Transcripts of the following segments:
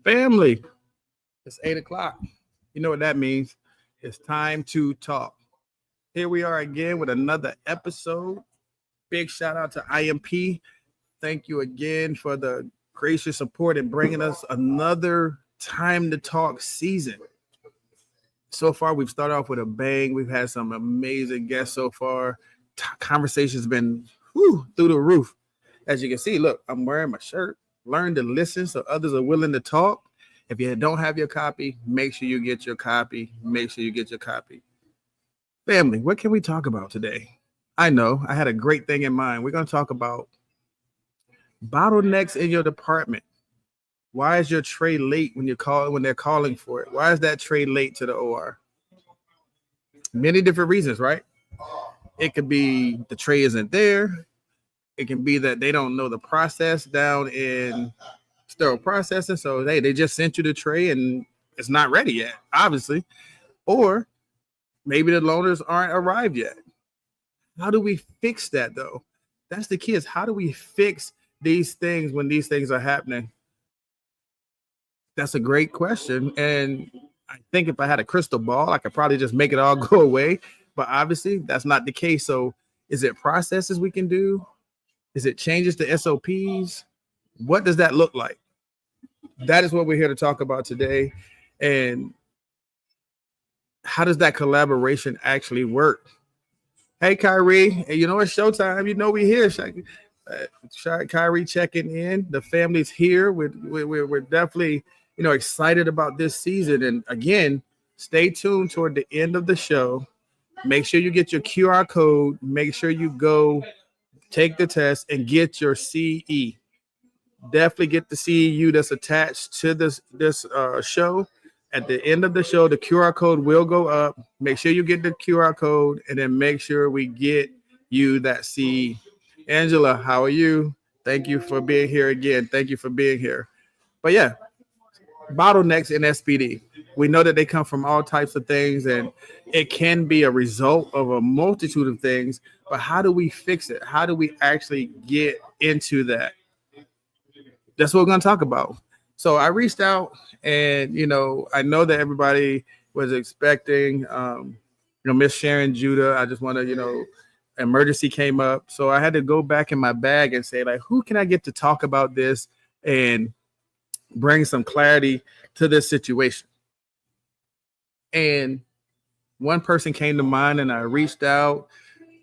Family, it's 8 o'clock. You know what that means. It's time to talk. Here we are again with another episode. Big shout out to IMP. Thank you again for the gracious support and bringing us another time to talk season. So far, we've started off with a bang. We've had some amazing guests so far. Conversation's been through the roof. As you can see, look, I'm wearing my shirt. Learn to listen so others are willing to talk. If you don't have your copy, make sure you get your copy. Make sure you get your copy. Family, what can we talk about today? I know I had a great thing in mind. We're going to talk about bottlenecks in your department. Why is your tray late when they're calling for it? Why is that tray late to the OR? Many different reasons, right? It could be the tray isn't there. It can be that they don't know the process down in sterile processing. So they just sent you the tray and it's not ready yet, obviously. Or maybe the loaners aren't arrived yet. How do we fix that though? That's the key, is how do we fix these things when these things are happening? That's a great question. And I think if I had a crystal ball, I could probably just make it all go away. But obviously that's not the case. So is it processes we can do? Is it changes to SOPs? What does that look like? That is what we're here to talk about today. And how does that collaboration actually work? Hey, Kyrie, you know it's showtime. You know we're here. Kyrie checking in. The family's here. We're definitely excited about this season. And again, stay tuned toward the end of the show. Make sure you get your QR code. Make sure you go take the test and get your CE. Definitely get the CEU that's attached to this show. At the end of the show, the QR code will go up. Make sure you get the QR code, and then make sure we get you that CE. Angela, how are you? Thank you for being here again. Thank you for being here. But yeah, bottlenecks in SPD. We know that they come from all types of things, and it can be a result of a multitude of things. But how do we fix it? How do we actually get into that? That's what we're going to talk about. So I reached out, and I know that everybody was expecting Miss Sharon Juda. I just want to emergency came up, so I had to go back in my bag and say, like, who can I get to talk about this and bring some clarity to this situation? And one person came to mind, and I reached out.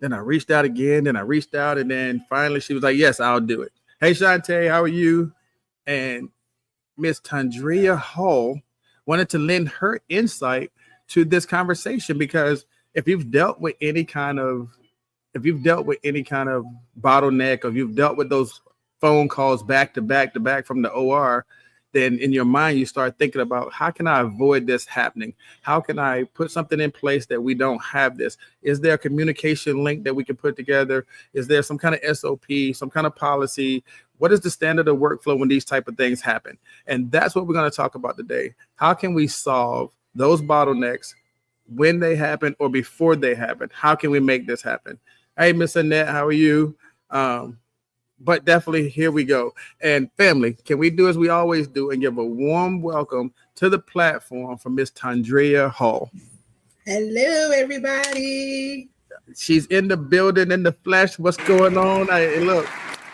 Then I reached out again. Then I reached out, and then finally she was like, "Yes, I'll do it." Hey, Shantae, how are you? And Miss Tandrea Hall wanted to lend her insight to this conversation, because if you've dealt with any kind of bottleneck, or you've dealt with those phone calls back to back from the OR, then in your mind you start thinking about, how can I avoid this happening? How can I put something in place that we don't have this? Is there a communication link that we can put together? Is there some kind of SOP, some kind of policy? What is the standard of workflow when these type of things happen? And that's what we're going to talk about today. How can we solve those bottlenecks when they happen or before they happen? How can we make this happen? Hey, Miss Annette, how are you? But definitely, here we go. And family, can we do as we always do and give a warm welcome to the platform for Miss Tandrea Hall? Hello, everybody. She's in the building, in the flesh. What's going on? Look,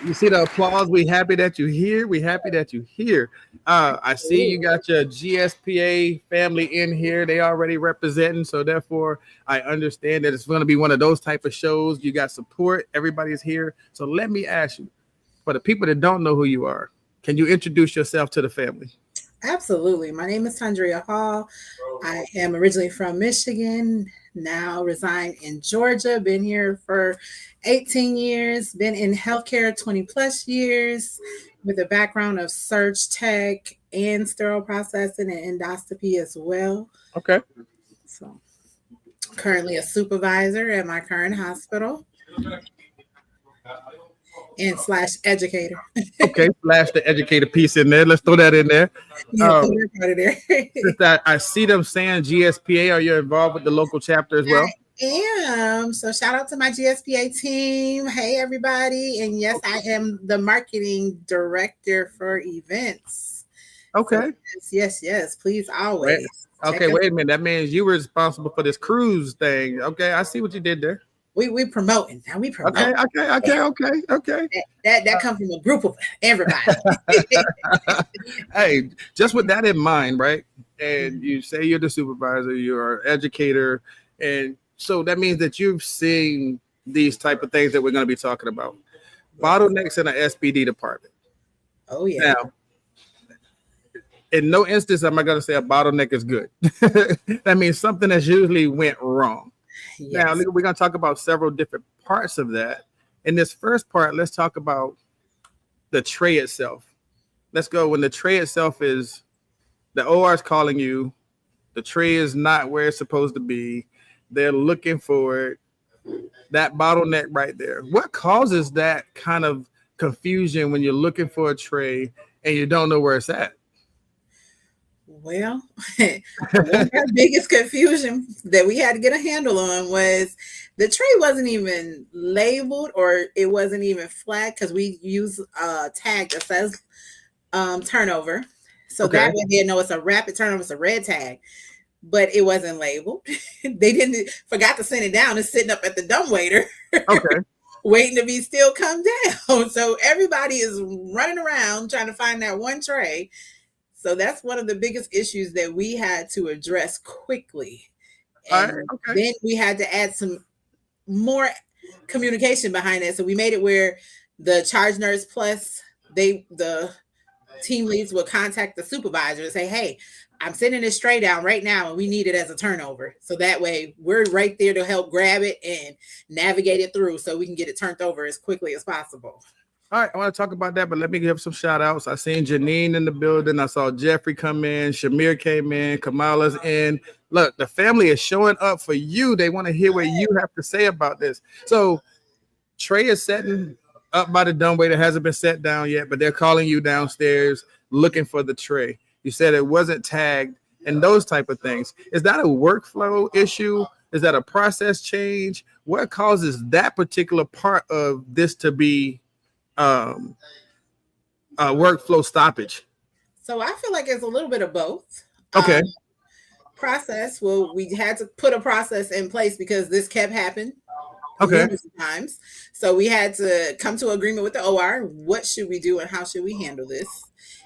you see the applause. We happy that you're here. We happy that you're here. I see you got your GSPA family in here. They already representing. So therefore, I understand that it's going to be one of those type of shows. You got support. Everybody's here. So let me ask you, for the people that don't know who you are, can you introduce yourself to the family? Absolutely. My name is Tandrea Hall. I am originally from Michigan, now reside in Georgia. Been here for 18 years, been in healthcare 20 plus years with a background of surge tech and sterile processing and endoscopy as well. Okay. So currently a supervisor at my current hospital. And / educator. Okay, flash the educator piece in there. Let's throw that in there. Yeah, throw that there. I see them saying GSPA. Are you involved with the local chapter as well? I am. So shout out to my GSPA team. Hey, everybody. And yes, I am the marketing director for events Okay. Yes. Please Wait. always check Okay, us. wait a minute. That means you were responsible for this cruise thing. Okay, I see what you did there. We promoting. Now we Okay, promote. okay. That comes from a group of everybody. Hey, just with that in mind, right? And you say you're the supervisor, you're an educator, and so that means that you've seen these type of things that we're going to be talking about. Bottlenecks in an SPD department. Oh yeah. Now, in no instance am I going to say a bottleneck is good. That means something that's usually went wrong. Now, Yes. we're going to talk about several different parts of that. In this first part, let's talk about the tray itself. Let's go when the tray itself is the OR is calling you, the tray is not where it's supposed to be. They're looking for it. That bottleneck right there. What causes that kind of confusion when you're looking for a tray and you don't know where it's at? Well, one of our biggest confusion that we had to get a handle on was the tray wasn't even labeled or it wasn't even flagged because we use a tag that says turnover. So Okay. that way they know it's a rapid turnover, it's a red tag, but it wasn't labeled. They didn't forgot to send it down. It's sitting up at the dumbwaiter Okay. waiting to be still come down. So everybody is running around trying to find that one tray. So that's one of the biggest issues that we had to address quickly. All right. And Okay. then we had to add some more communication behind it. So we made it where the charge nurse plus the team leads will contact the supervisor and say, hey, I'm sending this tray down right now and we need it as a turnover. So that way we're right there to help grab it and navigate it through so we can get it turned over as quickly as possible. All right, I want to talk about that, but let me give some shout outs. I seen Janine in the building. I saw Jeffrey come in. Shamir came in. Kamala's in. Look, the family is showing up for you. They want to hear what you have to say about this. So Trey is setting up by the dumbwaiter that hasn't been set down yet, but they're calling you downstairs looking for the tray. You said it wasn't tagged and those type of things. Is that a workflow issue? Is that a process change? What causes that particular part of this to be workflow stoppage? So I feel like it's a little bit of both. Okay. Process. Well, we had to put a process in place because this kept happening Okay. numerous times. So we had to come to agreement with the OR. What should we do and how should we handle this?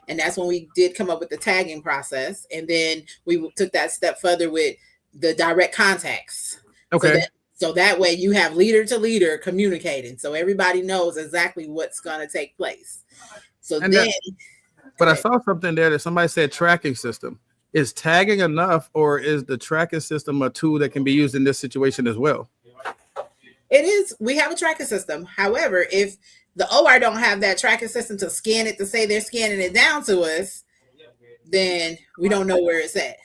And that's when we did come up with the tagging process. And then we took that step further with the direct contacts. Okay. So that way you have leader to leader communicating. So everybody knows exactly what's going to take place. So And then. But I saw something there that somebody said tracking system. Is tagging enough, or is the tracking system a tool that can be used in this situation as well? It is. We have a tracking system. However, if the OR don't have that tracking system to scan it to say they're scanning it down to us, then we don't know where it's at.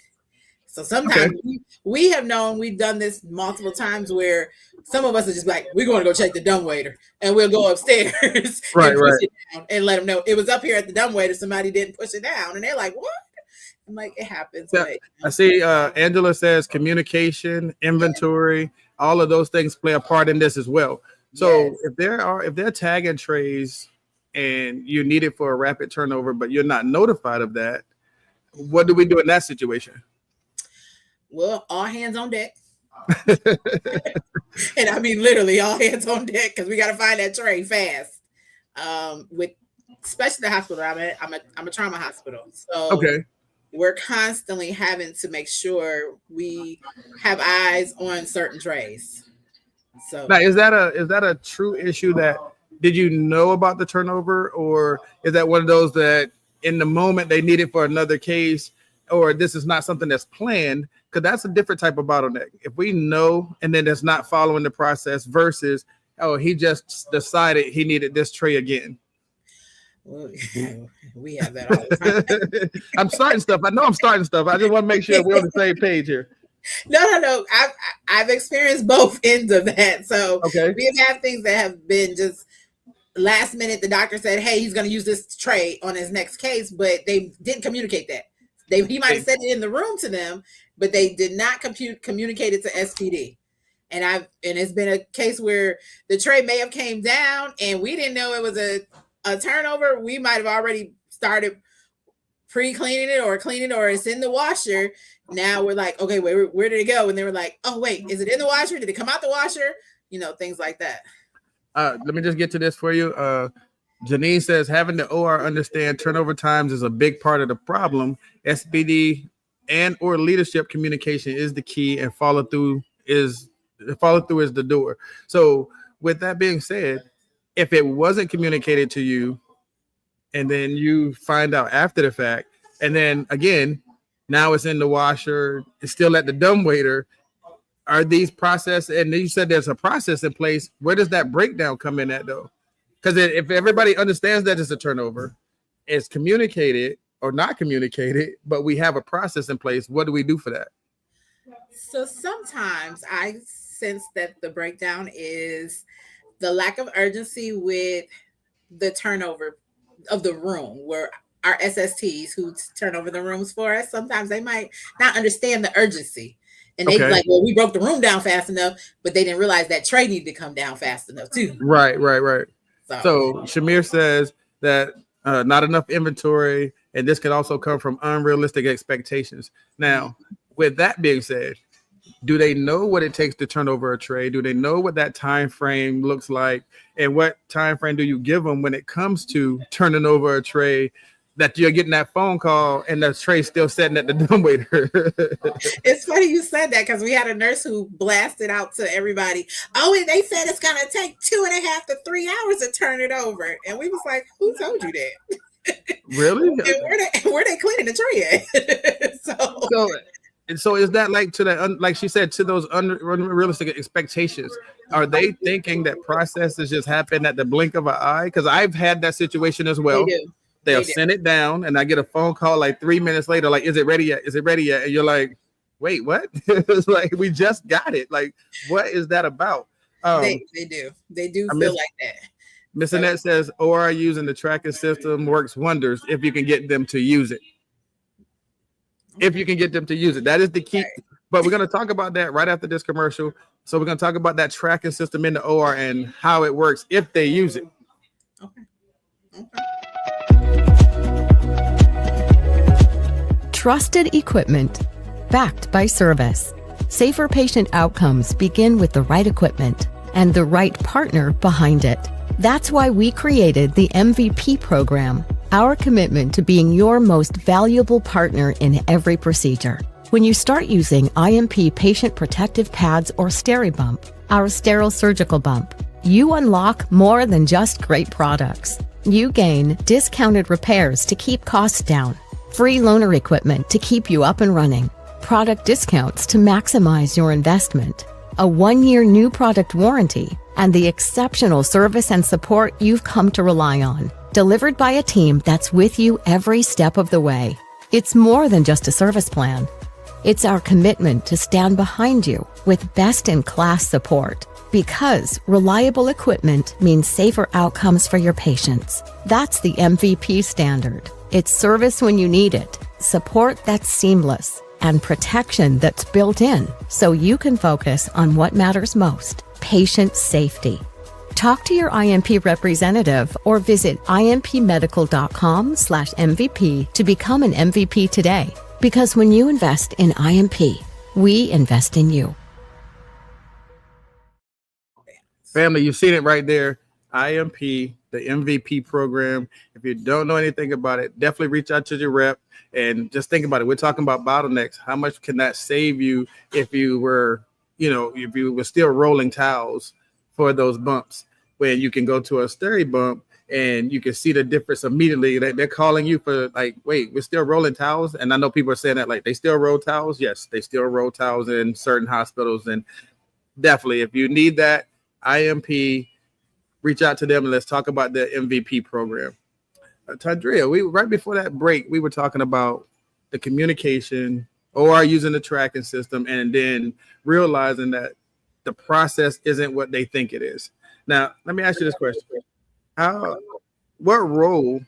So sometimes we have known, we've done this multiple times where some of us are just like, we're going to go check the dumbwaiter, and we'll go upstairs and push it down and let them know it was up here at the dumbwaiter. Somebody didn't push it down, and they're like, what? I'm like, it happens. Yeah, but, I see Angela says communication, inventory, all of those things play a part in this as well. So if they're tagging trays and you need it for a rapid turnover, but you're not notified of that, what do we do in that situation? Well, all hands on deck. And I mean literally all hands on deck because we got to find that tray fast. With especially the hospital I'm a trauma hospital, so we're constantly having to make sure we have eyes on certain trays. So now, is that a true issue? That did you know about the turnover, or is that one of those that in the moment they need it for another case, or this is not something that's planned? Because that's a different type of bottleneck. If we know and then it's not following the process versus, oh, he just decided he needed this tray again. Well, we have that all the time. I'm starting stuff. I know I'm starting stuff. I just want to make sure we're on the same page here. No. I've experienced both ends of that. So we have had things that have been just last minute. The doctor said, hey, he's going to use this tray on his next case, but they didn't communicate that. He might have said it in the room to them, but they did not communicate it to SPD. And it's been a case where the tray may have came down and we didn't know it was a turnover. We might have already started pre-cleaning it or cleaning it, or it's in the washer. Now we're like, okay, where did it go? And they were like, oh wait, is it in the washer? Did it come out the washer? Things like that. Let me just get to this for you. Janine says having the OR understand turnover times is a big part of the problem. SBD and or leadership communication is the key, and follow through is the door. So with that being said, if it wasn't communicated to you and then you find out after the fact, and then again, now it's in the washer, it's still at the dumbwaiter, are these process? And you said there's a process in place. Where does that breakdown come in at though? Because if everybody understands that it's a turnover, it's communicated or not communicated, but we have a process in place, what do we do for that? So sometimes I sense that the breakdown is the lack of urgency with the turnover of the room, where our SSTs who turn over the rooms for us, sometimes they might not understand the urgency. And they like, well, we broke the room down fast enough, but they didn't realize that tray needed to come down fast enough too. Right. So Shamir says that not enough inventory, and this can also come from unrealistic expectations. Now, with that being said, do they know what it takes to turn over a tray? Do they know what that time frame looks like? And what time frame do you give them when it comes to turning over a tray, that you're getting that phone call and the tray's still sitting at the dumbwaiter? It's funny you said that, because we had a nurse who blasted out to everybody, oh, and they said it's going to take 2.5 to 3 hours to turn it over. And we was like, who told you that? Really? And where they cleaning the tray at? So is that like to the like she said, to those unrealistic expectations? Are they thinking that processes just happen at the blink of an eye? Because I've had that situation as well. They'll send it down, and I get a phone call like 3 minutes later, like, is it ready yet? Is it ready yet? And you're like, wait, what? It's like, we just got it. Like, what is that about? They do feel like that. Miss Annette says, OR using the tracking system works wonders if you can get them to use it. If you can get them to use it, that is the key. Right. But we're going to talk about that right after this commercial. So we're going to talk about that tracking system in the OR and how it works if they use it. Okay. Trusted equipment, backed by service. Safer patient outcomes begin with the right equipment and the right partner behind it. That's why we created the MVP program, our commitment to being your most valuable partner in every procedure. When you start using IMP patient protective pads or SteriBump, our sterile surgical bump, you unlock more than just great products. You gain discounted repairs to keep costs down, free loaner equipment to keep you up and running, product discounts to maximize your investment, a 1-year new product warranty, and the exceptional service and support you've come to rely on, delivered by a team that's with you every step of the way. It's more than just a service plan. It's our commitment to stand behind you with best-in-class support, because reliable equipment means safer outcomes for your patients. That's the MVP standard. It's service when you need it, support that's seamless, and protection that's built in so you can focus on what matters most: patient safety. Talk to your IMP representative or visit impmedical.com/MVP to become an MVP today. Because when you invest in IMP, we invest in you. Family, you've seen it right there. IMP, the MVP program. If you don't know anything about it, definitely reach out to your rep and just think about it. We're talking about bottlenecks. How much can that save you if you were still rolling towels for those bumps, when you can go to a SteriBump and you can see the difference immediately? They're calling you for like, wait, we're still rolling towels. And I know people are saying that, like, they still roll towels. Yes, they still roll towels in certain hospitals. And definitely, if you need that IMP, reach out to them and let's talk about the MVP program. Tandria, right before that break, we were talking about the communication, or using the tracking system, and then realizing that the process isn't what they think it is. Now, let me ask you this question. What role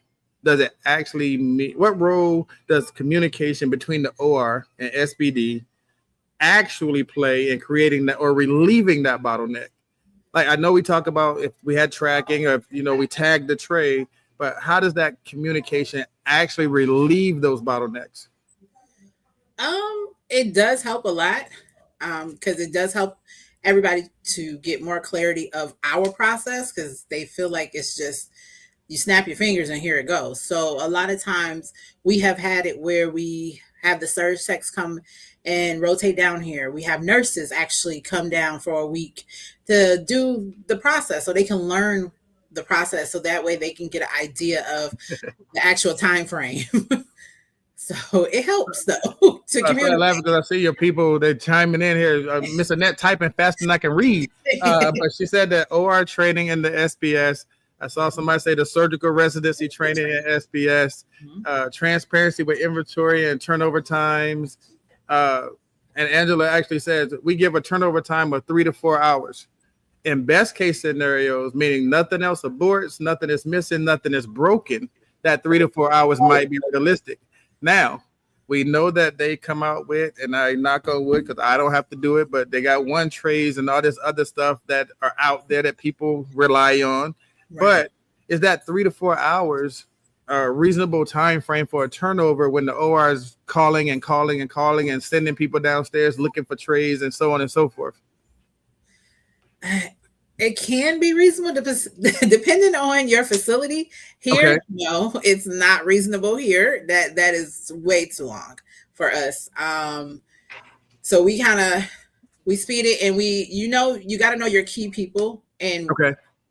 does it actually mean? What role does communication between the OR and SBD actually play in creating that or relieving that bottleneck? Like, I know we talk about if we had tracking, or if we tag the tray, but how does that communication actually relieve those bottlenecks? It does help a lot, because it does help everybody to get more clarity of our process, because they feel like it's just you snap your fingers and here it goes. So a lot of times we have had it where we have the surge techs come and rotate down here. We have nurses actually come down for a week to do the process so they can learn the process, so that way they can get an idea of the actual time frame. So it helps though to I started laughing communicate. because I see your people, they're chiming in here. Miss Annette typing faster than I can read. But she said that OR training in the SBS. I saw somebody say the surgical residency training in SBS, transparency with inventory and turnover times. And Angela actually says we give a turnover time of 3 to 4 hours. In best case scenarios, meaning nothing else aborts, nothing is missing, nothing is broken, that 3 to 4 hours might be realistic. Now, we know that they come out with, and I knock on wood because I don't have to do it, but they got one trays and all this other stuff that are out there that people rely on. Right. But is that 3 to 4 hours a reasonable time frame for a turnover when the OR is calling and calling and calling and sending people downstairs looking for trays and so on and so forth? It can be reasonable depending on your facility. Here, okay. No, it's not reasonable here. That is way too long for us. So we speed it, and you got to know your key people and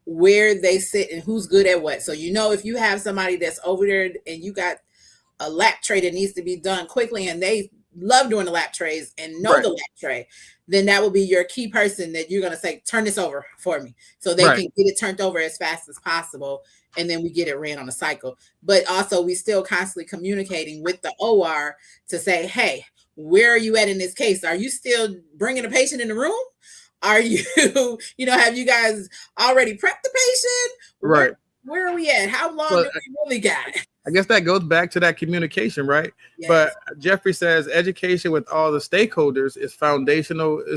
where they sit and who's good at what. So if you have somebody that's over there and you got a lap tray that needs to be done quickly and they love doing the lap trays and know the lap tray, then that will be your key person that you're going to say, turn this over for me, so they can get it turned over as fast as possible. And then we get it ran on a cycle. But also we still constantly communicating with the OR to say, hey, where are you at in this case? Are you still bringing a patient in the room? Are you, have you guys already prepped the patient? Right. Where are we at? How long do we really got? I guess that goes back to that communication, right? Yes. But Jeffrey says education with all the stakeholders is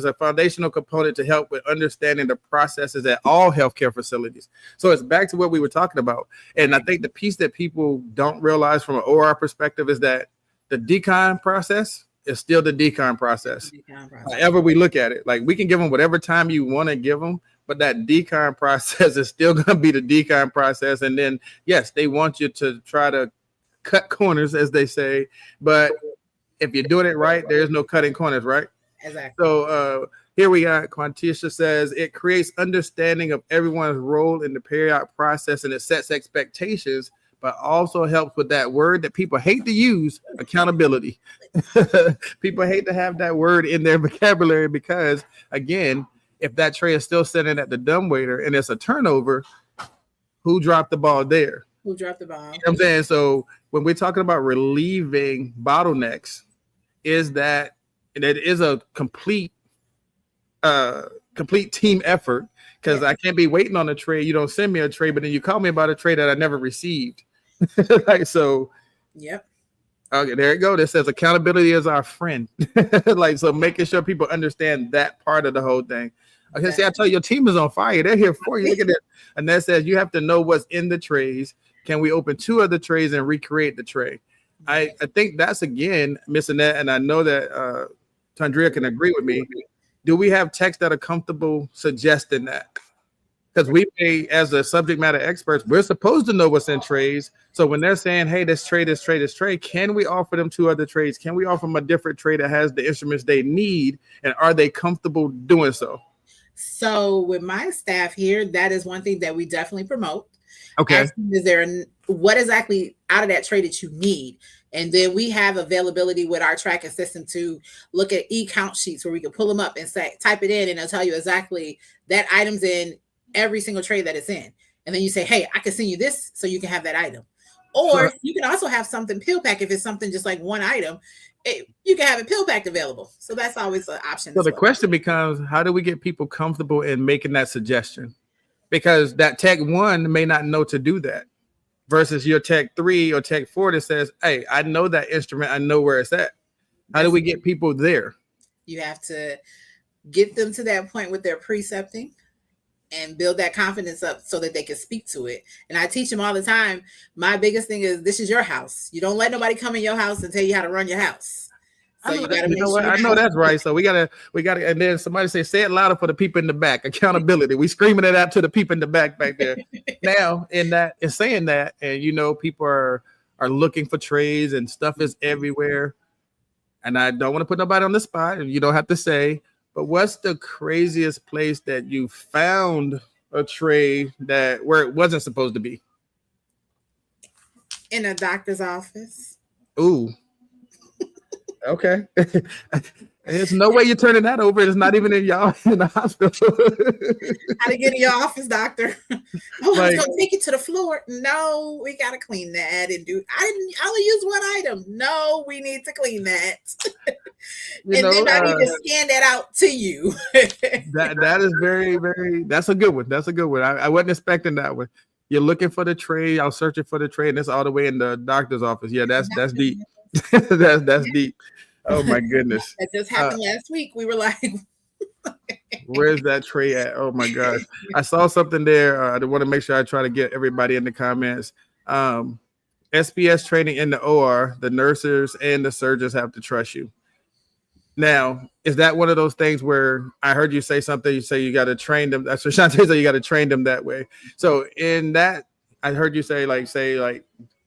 a foundational component to help with understanding the processes at all healthcare facilities. So it's back to what we were talking about. And I think the piece that people don't realize from an OR perspective is that the decon process is still the decon process. However we look at it, like we can give them whatever time you want to give them, but that decon process is still going to be the decon process. And then, yes, they want you to try to cut corners, as they say. But if you're doing it right, there's no cutting corners, right? Exactly. So here we got Quantisha says it creates understanding of everyone's role in the periodic process, and it sets expectations, but also helps with that word that people hate to use, accountability. People hate to have that word in their vocabulary because, again, if that tray is still sitting at the dumbwaiter and it's a turnover, who dropped the ball there? Who dropped the ball? You know what I'm saying? So when we're talking about relieving bottlenecks, is that it is a complete team effort, because I can't be waiting on a tray. You don't send me a tray, but then you call me about a tray that I never received. Yep. Okay, there you go. That says accountability is our friend. So making sure people understand that part of the whole thing. Okay, see, I tell you, your team is on fire. They're here for you. Look at it. And that says you have to know what's in the trays. Can we open 2 other trays and recreate the tray? I think that's, again, Miss Annette, and I know that Tandrea can agree with me. Do we have techs that are comfortable suggesting that? Because we may, as a subject matter experts, we're supposed to know what's in trays. So when they're saying, hey, this tray, can we offer them 2 other trays? Can we offer them a different tray that has the instruments they need? And are they comfortable doing so? So with my staff here, that is one thing that we definitely promote. Okay. What exactly out of that tray that you need? And then we have availability with our tracking system to look at e-count sheets where we can pull them up and say, type it in, and it'll tell you exactly that item's in every single tray that it's in. And then you say, hey, I can send you this so you can have that item. Or you can also have something pill pack. If it's something just like one item, you can have it pill packed available. So that's always an option. So the question becomes, how do we get people comfortable in making that suggestion? Because that tech 1 may not know to do that versus your tech 3 or tech 4 that says, hey, I know that instrument. I know where it's at. How do we get people there? You have to get them to that point with their precepting. and build that confidence up so that they can speak to it. And I teach them all the time. My biggest thing is, this is your house. You don't let nobody come in your house and tell you how to run your house. So you got to make sure. I know that's right. So we gotta, and then somebody say it louder for the people in the back. Accountability. We screaming it out to the people in the back there. Now, in saying that, and people are looking for trays and stuff is everywhere. And I don't want to put nobody on the spot, and you don't have to say. But what's the craziest place that you found a tray where it wasn't supposed to be? In a doctor's office. Ooh. Okay. There's no way you're turning that over. It's not even in the hospital. How to get in your office, doctor? I was gonna take you to the floor. No, we gotta clean that and do. I only use one item. No, we need to clean that. Then I need to scan that out to you. that is very, very. That's a good one. That's a good one. I wasn't expecting that one. You're looking for the tray. I was searching for the tray, and it's all the way in the doctor's office. Yeah, that's deep. that's deep. Oh my goodness. That just happened last week. We were like, where's that tray at? Oh my gosh. I saw something there. I want to make sure I try to get everybody in the comments. SPS training in the OR, the nurses and the surgeons have to trust you. Now, is that one of those things where I heard you say something, you say you got to train them? That's what Shantae said, you got to train them that way. So in that, I heard you say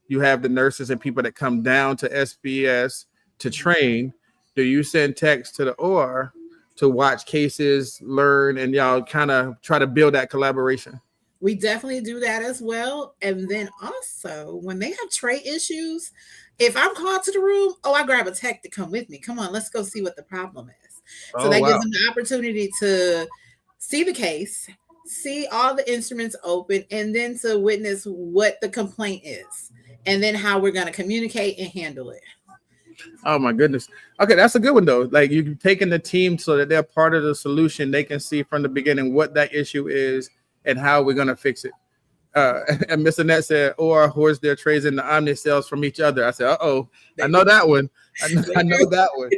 you have the nurses and people that come down to SPS to train. Do you send texts to the OR to watch cases, learn, and y'all kind of try to build that collaboration? We definitely do that as well. And then also when they have tray issues, if I'm called to the room, I grab a tech to come with me. Come on, let's go see what the problem is. So that gives them the opportunity to see the case, see all the instruments open, and then to witness what the complaint is, and then how we're going to communicate and handle it. Oh my goodness. Okay, that's a good one though. Like you're taking the team so that they're part of the solution. They can see from the beginning what that issue is and how we're going to fix it. And Miss Annette said, or hoards their trays in the Omni cells from each other. I said, I know that one. I know that one.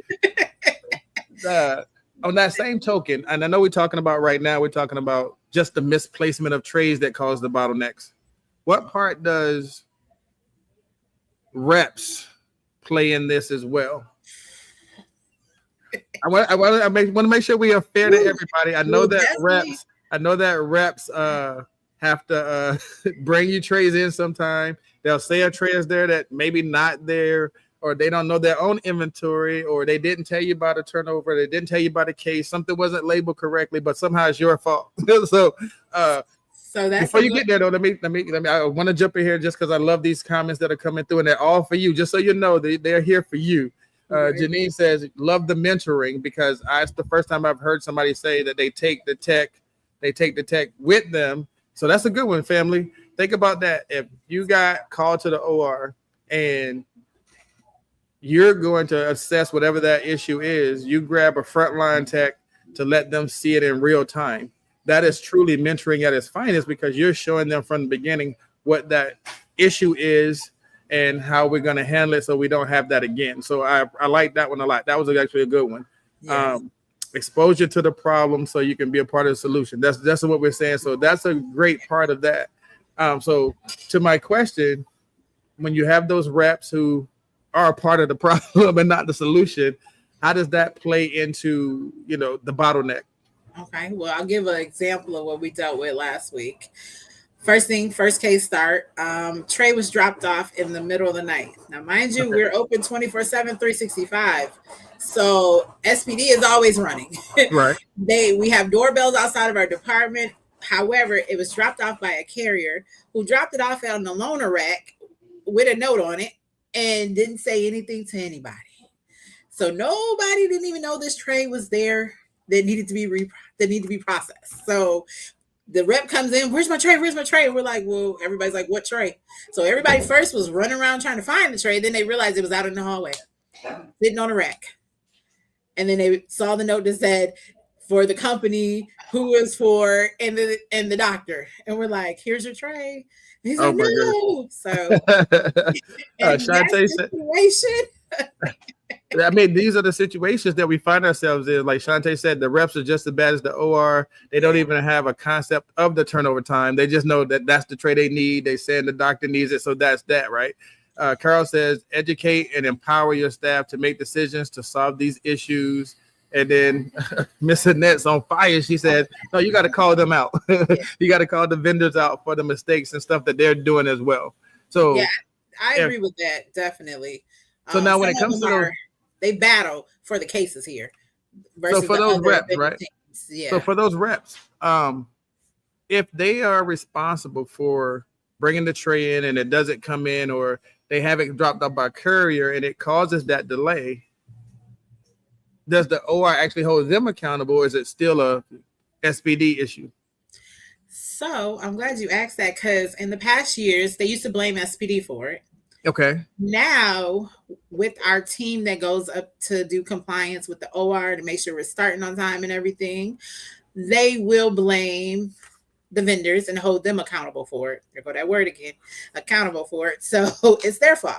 On that same token, and I know we're talking about just the misplacement of trays that cause the bottlenecks. What part does reps play in this as well? I want to make sure we are fair to everybody. I know that reps have to bring you trays in sometime. They'll say a tray is there that maybe not there, or they don't know their own inventory, or they didn't tell you about a turnover, they didn't tell you about a case, something wasn't labeled correctly, but somehow it's your fault. So that's before you get there though, let me I want to jump in here just because I love these comments that are coming through, and they're all for you, just so you know they're here for you. Janine says, love the mentoring, because it's the first time I've heard somebody say that they take the tech with them. So that's a good one, family. Think about that. If you got called to the OR and you're going to assess whatever that issue is, you grab a frontline tech to let them see it in real time. That is truly mentoring at its finest, because you're showing them from the beginning what that issue is and how we're going to handle it so we don't have that again. So I like that one a lot. That was actually a good one. Yes. Exposure to the problem so you can be a part of the solution. That's what we're saying. So that's a great part of that. So to my question, when you have those reps who are a part of the problem and not the solution, how does that play into, the bottleneck? Okay, well, I'll give an example of what we dealt with last week. First case start. Tray was dropped off in the middle of the night. Now, mind you, we're open 24/7, 365. So SPD is always running. Right. We have doorbells outside of our department. However, it was dropped off by a carrier who dropped it off on the loaner rack with a note on it and didn't say anything to anybody. So nobody didn't even know this tray was there that needed to be processed. So the rep comes in, where's my tray? And we're like, well, everybody's like, what tray? So everybody first was running around trying to find the tray. Then they realized it was out in the hallway, sitting on a rack. And then they saw the note that said, for the company, who is for, and the doctor. And we're like, here's your tray. And he's like, no. So in that situation, I mean, these are the situations that we find ourselves in. Like Shantae said, the reps are just as bad as the OR. They don't even have a concept of the turnover time. They just know that that's the tray they need. They said the doctor needs it, so that's that, right? Carol says, educate and empower your staff to make decisions to solve these issues. And then Miss Annette's on fire. She said, no, you got to call them out. You got to call the vendors out for the mistakes and stuff that they're doing as well. So yeah, I agree with that, definitely. So now when it comes to those, they battle for the cases here. So for those reps, right? Yeah. So for those reps, if they are responsible for bringing the tray in and it doesn't come in, or they have it dropped off by courier and it causes that delay, does the OR actually hold them accountable? Or is it still a SPD issue? So I'm glad you asked that, because in the past years, they used to blame SPD for it. Okay. Now, with our team that goes up to do compliance with the OR to make sure we're starting on time and everything, they will blame the vendors and hold them accountable for it. There go that word again, accountable for it. So it's their fault.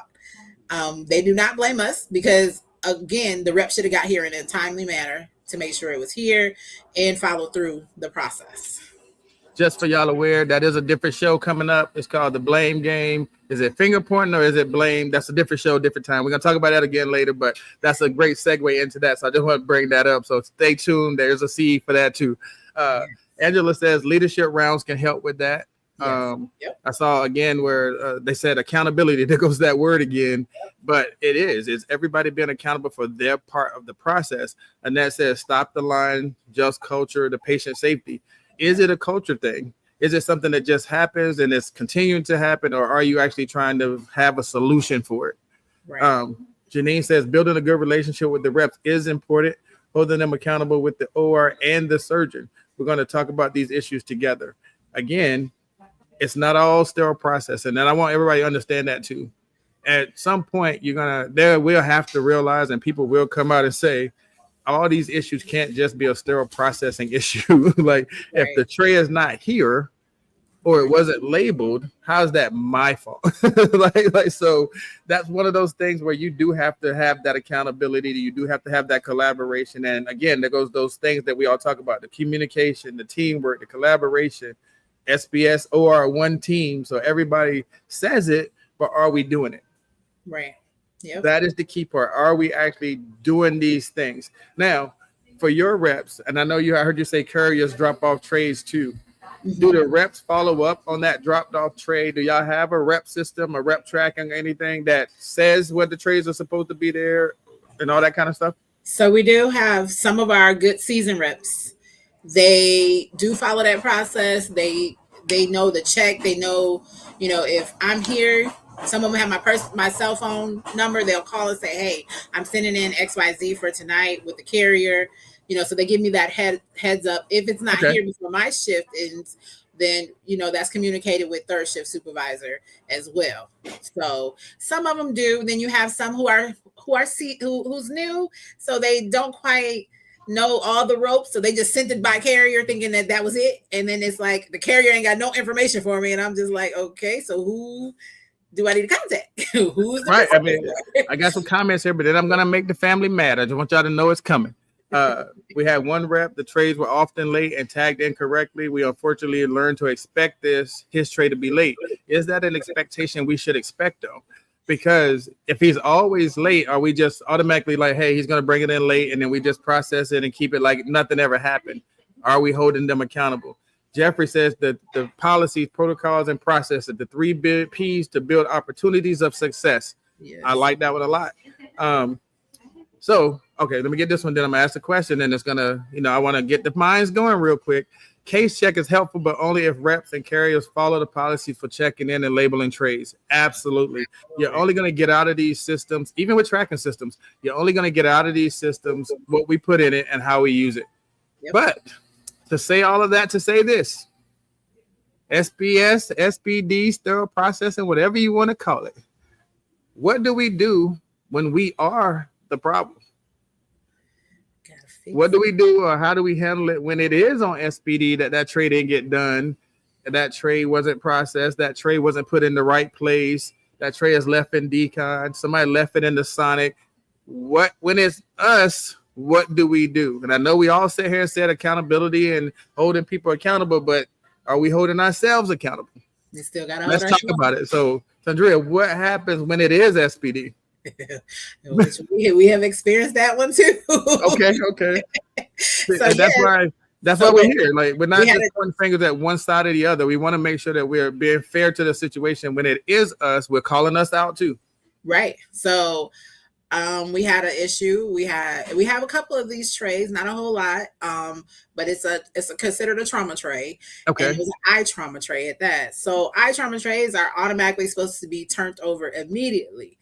They do not blame us because, again, the rep should have got here in a timely manner to make sure it was here and follow through the process. Just for y'all aware, that is a different show coming up. It's called The Blame Game. Is it finger pointing or is it blame? That's a different show, different time. We're going to talk about that again later, but that's a great segue into that. So I just want to bring that up. So stay tuned. There's a seed for that too. Angela says leadership rounds can help with that. Yep. I saw again where they said accountability. There goes that word again, but it's everybody being accountable for their part of the process. And that says stop the line, just culture, the patient safety. Is it a culture thing? Is it something that just happens and it's continuing to happen, or are you actually trying to have a solution for it? Right. Janine says building a good relationship with the reps is important, holding them accountable with the OR and the surgeon. We're going to talk about these issues together. Again, it's not all sterile processing, and I want everybody to understand that too. At some point, there will have to realize, and people will come out and say, all these issues can't just be a sterile processing issue. Like right. If the tray is not here or it wasn't labeled, how's that my fault? So that's one of those things where you do have to have that accountability. You do have to have that collaboration. And again, there goes those things that we all talk about, the communication, the teamwork, the collaboration, SBS, OR, one team. So everybody says it, but are we doing it? Right. Yep. That is the key part. Are we actually doing these things? Now, for your reps, and I know I heard you say couriers drop off trays too. Mm-hmm. Do the reps follow up on that dropped off tray? Do y'all have a rep system, a rep tracking, anything that says what the trays are supposed to be there and all that kind of stuff? So we do have some of our good season reps. They do follow that process. They know the check. They know, if I'm here. Some of them have my cell phone number. They'll call and say, hey, I'm sending in XYZ for tonight with the carrier. So they give me that heads up. If it's not here before my shift ends, then, that's communicated with third shift supervisor as well. So some of them do. Then you have some who's new. So they don't quite know all the ropes. So they just sent it by carrier thinking that was it. And then it's like the carrier ain't got no information for me. And I'm just like, okay, so who do I need to contact? Who's right? I mean, I got some comments here, but then I'm gonna make the family mad. I just want y'all to know it's coming. We had one rep. The trays were often late and tagged incorrectly. We unfortunately learned to expect his tray to be late. Is that an expectation we should expect though? Because if he's always late, are we just automatically like, hey, he's gonna bring it in late, and then we just process it and keep it like nothing ever happened? Are we holding them accountable? Jeffrey says that the policies, protocols, and processes, the 3 big P's to build opportunities of success. Yes. I like that one a lot. So, let me get this one. Then I'm going to ask the question, and it's going to, I want to get the minds going real quick. Case check is helpful, but only if reps and carriers follow the policies for checking in and labeling trays. Absolutely. You're only going to get out of these systems, even with tracking systems, you're only going to get out of these systems what we put in it and how we use it. Yep. But to say all of that, to say this, SPS, SPD, sterile processing, whatever you want to call it. What do we do when we are the problem? What do we do, or how do we handle it when it is on SPD that tray didn't get done, that tray wasn't processed, that tray wasn't put in the right place, that tray is left in decon, somebody left it in the Sonic, when it's us, what do we do? And I know we all sit here and said accountability and holding people accountable, but are we holding ourselves accountable? We still got to Let's talk about it. So, Andrea, what happens when it is SPD? We have experienced that one too. Okay. So, that's why we're here. Like, we're not just pointing fingers at one side or the other. We want to make sure that we're being fair to the situation. When it is us, we're calling us out too. Right. So we had an issue. We have a couple of these trays, not a whole lot. But it's considered a trauma tray. Okay. And it was an eye trauma tray at that. So eye trauma trays are automatically supposed to be turned over immediately.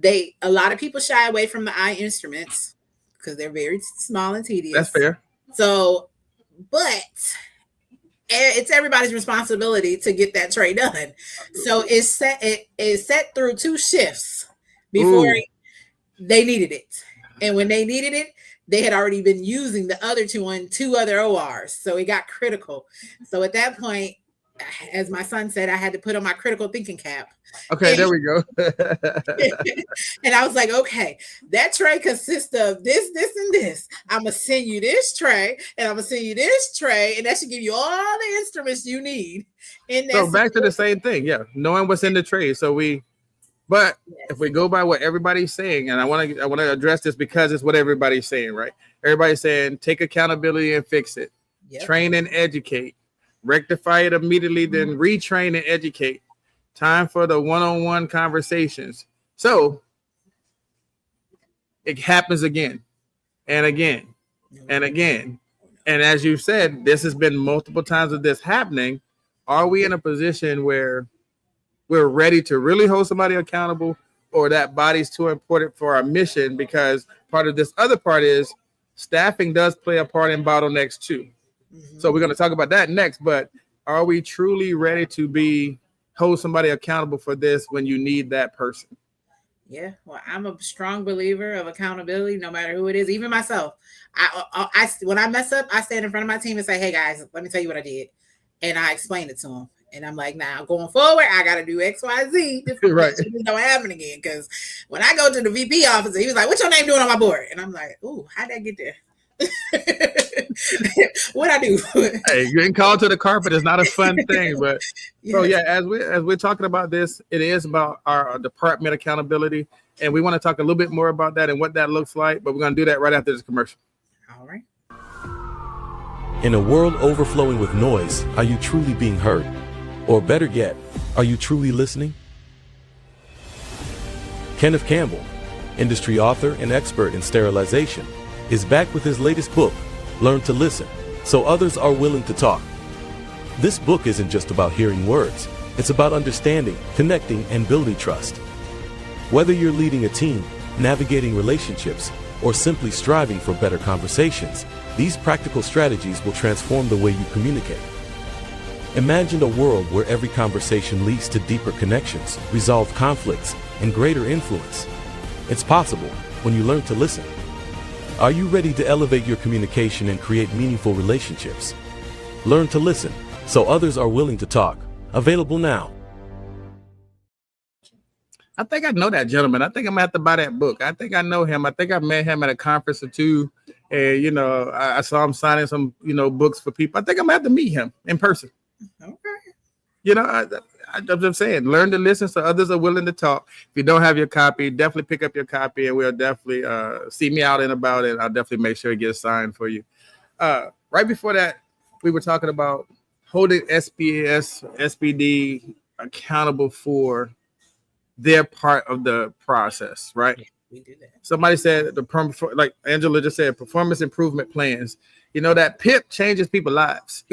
A lot of people shy away from the eye instruments because they're very small and tedious. That's fair. So, but it's everybody's responsibility to get that tray done. So it's set through 2 shifts before they needed it. And when they needed it, they had already been using the other 2 on 2 other ORs. So it got critical. So at that point, as my son said, I had to put on my critical thinking cap. Okay, there we go. And I was like, okay, that tray consists of this, and this. I'm going to send you this tray, and I'm going to send you this tray, and that should give you all the instruments you need. So back to the same thing. Yeah, knowing what's in the tray. But if we go by what everybody's saying, and I want to address this because it's what everybody's saying, right? Everybody's saying take accountability and fix it. Yep. Train and educate. Rectify it immediately, then retrain and educate. Time for the one-on-one conversations. So it happens again and again and again. And as you said, this has been multiple times of this happening. Are we in a position where we're ready to really hold somebody accountable, or that body's too important for our mission? Because part of this other part is staffing does play a part in bottlenecks too. So we're going to talk about that next, but are we truly ready to hold somebody accountable for this when you need that person? Yeah, well, I'm a strong believer of accountability, no matter who it is, even myself. I when I mess up, I stand in front of my team and say, hey guys, let me tell you what I did. And I explain it to them. And I'm like, now going forward, I got to do X, Y, Z. Right. It don't happen again. Because when I go to the VP office, he was like, what's your name doing on my board? And I'm like, ooh, how'd that get there? What I do? Hey, getting called to the carpet is not a fun thing, but so yeah, as we're talking about this, it is about our department accountability, and we want to talk a little bit more about that and what that looks like. But we're going to do that right after this commercial. All right. In a world overflowing with noise, are you truly being heard? Or better yet, are you truly listening? Kenneth Campbell, industry author and expert in sterilization, is back with his latest book, Learn to Listen, so others are willing to talk. This book isn't just about hearing words. It's about understanding, connecting, and building trust. Whether you're leading a team, navigating relationships, or simply striving for better conversations, these practical strategies will transform the way you communicate. Imagine a world where every conversation leads to deeper connections, resolved conflicts, and greater influence. It's possible when you learn to listen. Are you ready to elevate your communication and create meaningful relationships? Learn to listen, so others are willing to talk. Available now. I think I know that gentleman. I think I'm gonna have to buy that book. I think I know him. I think I met him at a conference or two, and I saw him signing some books for people. I think I'm gonna have to meet him in person. Okay. I'm just saying, learn to listen so others are willing to talk. If you don't have your copy, definitely pick up your copy, and we'll definitely see me out and about it. I'll definitely make sure it gets signed for you. Right before that, we were talking about holding SPS, SPD accountable for their part of the process, right? We do that. Somebody said like Angela just said, performance improvement plans. That PIP changes people's lives.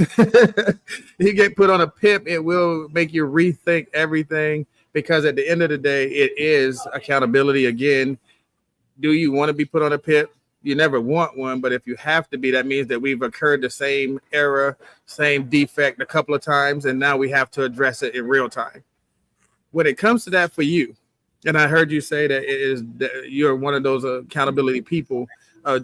You get put on a PIP, it will make you rethink everything, because at the end of the day, it is accountability again. Do you want to be put on a PIP? You never want one, but if you have to be, that means that we've occurred the same error, same defect a couple of times, and now we have to address it in real time. When it comes to that for you, and I heard you say that you're one of those accountability people.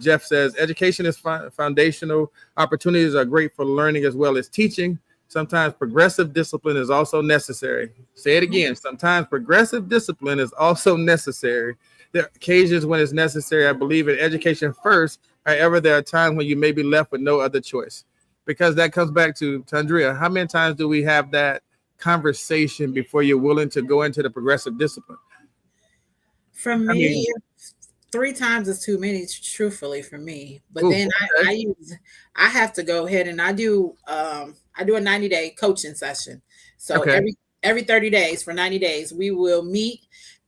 Jeff says, education is foundational. Opportunities are great for learning as well as teaching. Sometimes progressive discipline is also necessary. Say it again. Sometimes progressive discipline is also necessary. there are occasions when it's necessary. I believe in education first. However, there are times when you may be left with no other choice, because that comes back to Tandria. How many times do we have that conversation before you're willing to go into the progressive discipline? For me, 3 times is too many, truthfully, for me. But then I have to go ahead and I do a 90-day coaching session. So every 30 days for 90 days, we will meet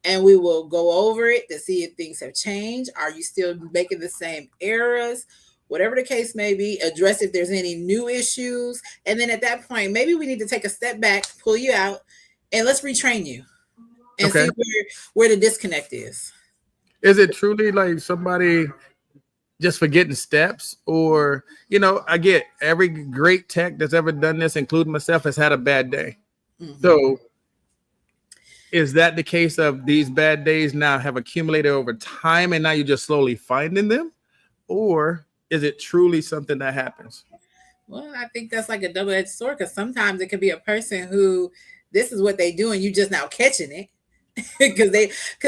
and we will go over it to see if things have changed. Are you still making the same errors? Whatever the case may be, address if there's any new issues. And then at that point, maybe we need to take a step back, pull you out, and let's retrain you and see where the disconnect is. Is it truly like somebody just forgetting steps? Or, I get every great tech that's ever done this, including myself, has had a bad day. Mm-hmm. So is that the case of these bad days now have accumulated over time and now you're just slowly finding them? Or is it truly something that happens? Well, I think that's like a double-edged sword, because sometimes it could be a person who this is what they do and you just now catching it because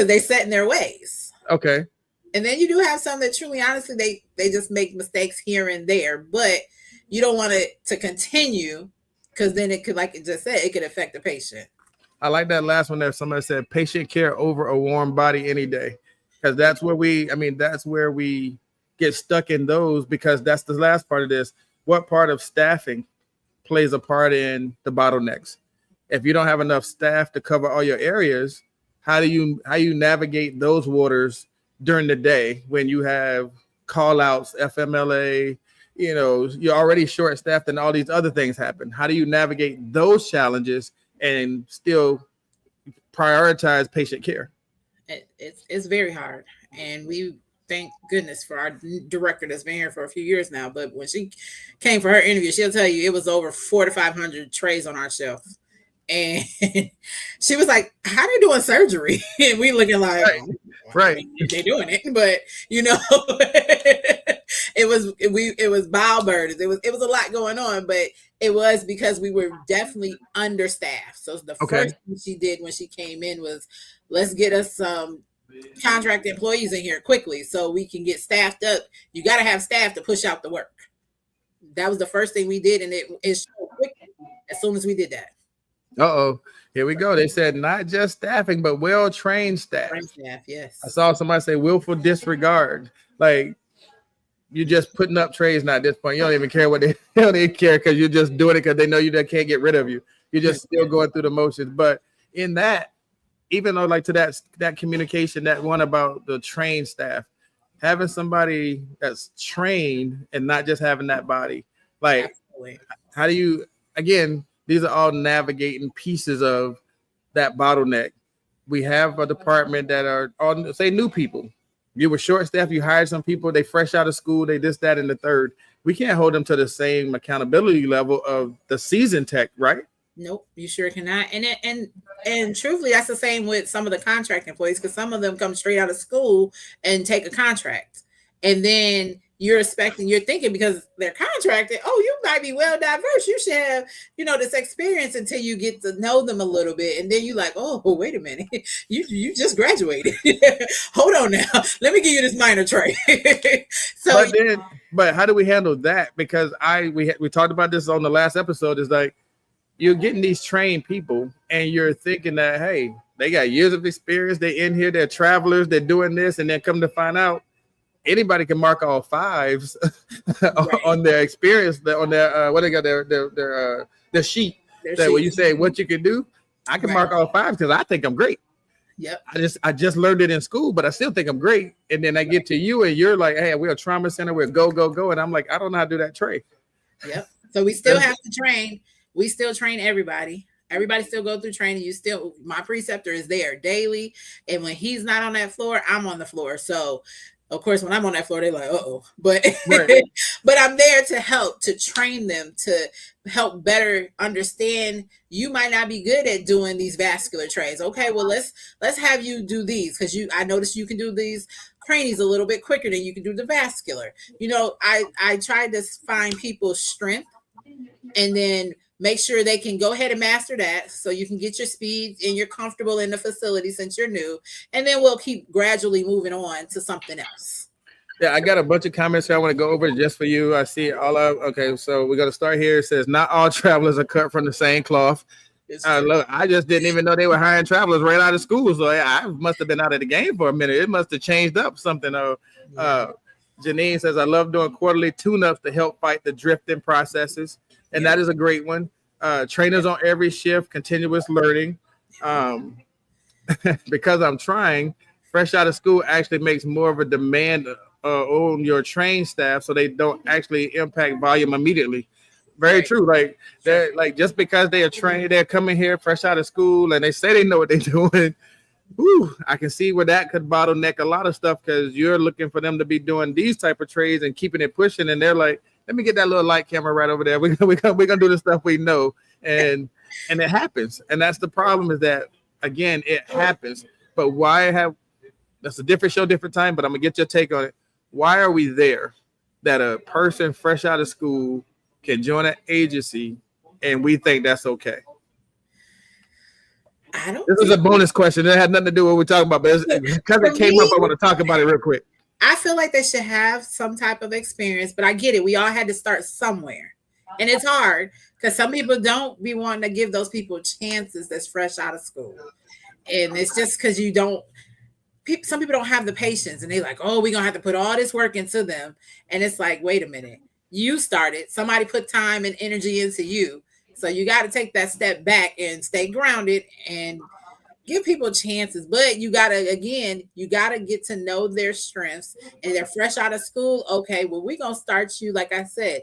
they set in their ways. Okay. And then you do have some that truly, honestly, they just make mistakes here and there, but you don't want it to continue, because then it could, like it just said, it could affect the patient. I like that last one there. Somebody said patient care over a warm body any day, because that's where we get stuck in those, because that's the last part of this. What part of staffing plays a part in the bottlenecks? If you don't have enough staff to cover all your areas, how do you navigate those waters during the day when you have call outs, FMLA, you're already short staffed and all these other things happen? How do you navigate those challenges and still prioritize patient care? It's very hard. And we thank goodness for our director that's been here for a few years now. But when she came for her interview, she'll tell you it was over 400 to 500 trays on our shelf. And she was like, how are they doing surgery? And we looking like, right. They're doing it. But, it was bowel burdens. It was a lot going on, but it was because we were definitely understaffed. So the first thing she did when she came in was, let's get us some contract employees in here quickly so we can get staffed up. You got to have staff to push out the work. That was the first thing we did. And it showed quickly as soon as we did that. Here we go. They said not just staffing, but well-trained staff. Trained staff, yes. I saw somebody say willful disregard. Like, you're just putting up trays now at this point. You don't even care what they don't even care, because you're just doing it because they know you can't get rid of you. You're just still going through the motions. But in that, even though like to that communication, that one about the trained staff, having somebody that's trained and not just having that body, like, absolutely. How do you, again, these are all navigating pieces of that bottleneck. We have a department that are on, say, new people. You were short staffed, you hired some people, they fresh out of school, they this, that, and the third. We can't hold them to the same accountability level of the seasoned tech, right? Nope, you sure cannot. And truthfully, that's the same with some of the contract employees, because some of them come straight out of school and take a contract. And then you're thinking because they're contracted, you might be well diverse. You should have, this experience until you get to know them a little bit. And then you're like, wait a minute. You just graduated. Hold on now. Let me give you this minor tray. But how do we handle that? Because we talked about this on the last episode. Is like, you're getting these trained people and you're thinking that, hey, they got years of experience. They're in here. They're travelers. They're doing this. And then come to find out, anybody can mark all fives on their experience, on their what they got their sheet. That when you say what you can do, I can mark all fives because I think I'm great. Yep. I just learned it in school, but I still think I'm great. And then I get to you and you're like, hey, we're a trauma center, we're go. And I'm like, I don't know how to do that tray. Yep. So we still have to train. We still train everybody. Everybody still go through training. My preceptor is there daily. And when he's not on that floor, I'm on the floor. So of course, when I'm on that floor, they're like, but right. But I'm there to help, to train them, to help better understand. You might not be good at doing these vascular trays. Okay, well, let's have you do these, because I noticed you can do these cranies a little bit quicker than you can do the vascular. I tried to find people's strength and then make sure they can go ahead and master that so you can get your speed and you're comfortable in the facility since you're new. And then we'll keep gradually moving on to something else. Yeah, I got a bunch of comments here I want to go over just for you. I see all of, okay, so we're going to start here. It says, not all travelers are cut from the same cloth. Look, I just didn't even know they were hiring travelers right out of school. So I must have been out of the game for a minute. It must have changed up something. Janine says, I love doing quarterly tune-ups to help fight the drifting processes. And that is a great one. Trainers on every shift, continuous learning. Because I'm trying, fresh out of school actually makes more of a demand on your trained staff, so they don't actually impact volume immediately. Very true. Like they're like, just because they are trained, they're coming here fresh out of school and they say they know what they're doing. Ooh, I can see where that could bottleneck a lot of stuff, because you're looking for them to be doing these type of trades and keeping it pushing, and they're like, let me get that little light camera right over there. We're gonna do the stuff we know, and it happens. And that's the problem, is that again, it happens. But why have, that's a different show, different time, but I'm gonna get your take on it. Why are we there that a person fresh out of school can join an agency and we think that's okay? This is a bonus question. It had nothing to do with what we're talking about, but because it came up, I want to talk about it real quick. I feel like they should have some type of experience, but I get it. We all had to start somewhere. And it's hard because some people don't be wanting to give those people chances that's fresh out of school. And it's just because you don't, some people don't have the patience, and they're like, oh, we're going to have to put all this work into them. And it's like, wait a minute, you started, somebody put time and energy into you. So you got to take that step back and stay grounded and give people chances. But you got to, again, you got to get to know their strengths, and they're fresh out of school. Okay, well, we're going to start you, like I said,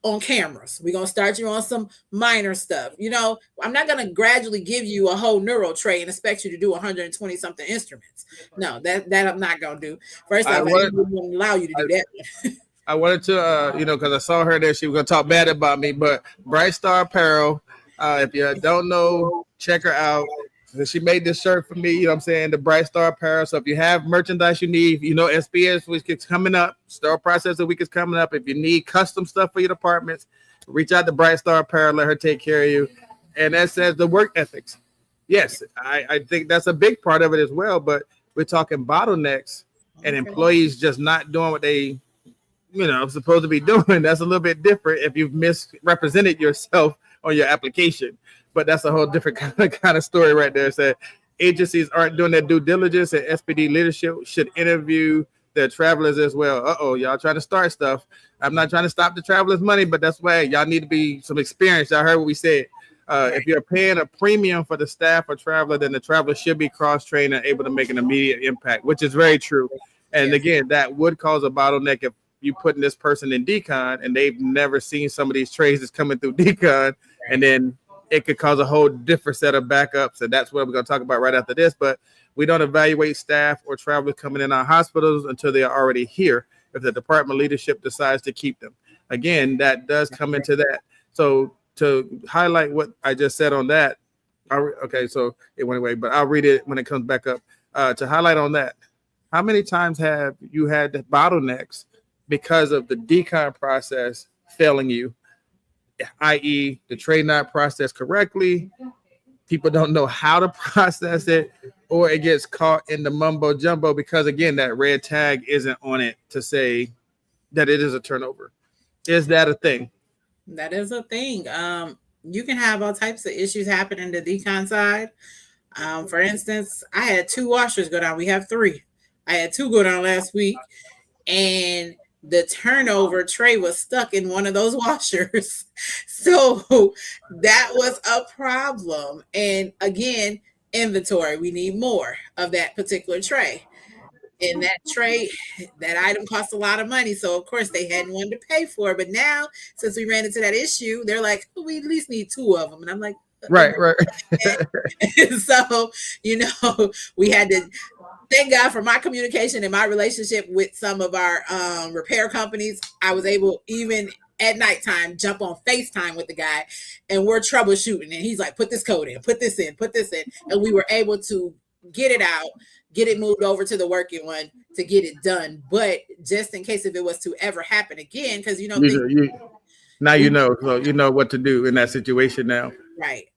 on cameras. We're going to start you on some minor stuff. You know, I'm not going to gradually give you a whole neuro tray and expect you to do 120 something instruments. No, that I'm not going to do. First off, I wouldn't allow you to do that. I wanted to, because I saw her there, she was going to talk bad about me, but Bright Star Apparel, if you don't know, check her out. She made this shirt for me, you know what I'm saying, the Bright Star Apparel. So if you have merchandise you need, you know, SBS week is coming up, Store Processor Week is coming up. If you need custom stuff for your departments, reach out to Bright Star Apparel, let her take care of you. And that says the work ethics. Yes, I think that's a big part of it as well, but we're talking bottlenecks and employees just not doing what they, you know, supposed to be doing. That's a little bit different if you've misrepresented yourself on your application. But that's a whole different kind of story right there. So agencies aren't doing their due diligence, and SPD leadership should interview their travelers as well. Y'all trying to start stuff. I'm not trying to stop the travelers' money, but that's why y'all need to be some experience. Y'all heard what we said. If you're paying a premium for the staff or traveler, then the traveler should be cross-trained and able to make an immediate impact, which is very true. And again, that would cause a bottleneck if you putting this person in decon and they've never seen some of these trades that's coming through decon, and then it could cause a whole different set of backups. And that's what we're going to talk about right after this. But we don't evaluate staff or travelers coming in our hospitals until they are already here, if the department leadership decides to keep them. Again, that does come into that. So to highlight what I just said on that, so it went away, but I'll read it when it comes back up. To highlight on that, how many times have you had the bottlenecks because of the decon process failing you, i.e. the trade not processed correctly, people don't know how to process it, or it gets caught in the mumbo jumbo because, again, that red tag isn't on it to say that it is a turnover. Is that a thing? That is a thing. You can have all types of issues happen in the decon side. For instance, I had 2 washers go down. We have 3. I had 2 go down last week, and the turnover tray was stuck in one of those washers. So that was a problem. And again, inventory, we need more of that particular tray. And that tray, that item costs a lot of money. So of course they hadn't wanted to pay for it. But now, since we ran into that issue, they're like, we at least need 2 of them. And I'm like, right. And so, you know, we had to, thank God for my communication and my relationship with some of our repair companies. I was able, even at nighttime, jump on FaceTime with the guy, and we're troubleshooting. And he's like, put this code in, put this in. And we were able to get it out, get it moved over to the working one to get it done. But just in case if it was to ever happen again, because, you know, Now you know, so you know what to do in that situation now. Right.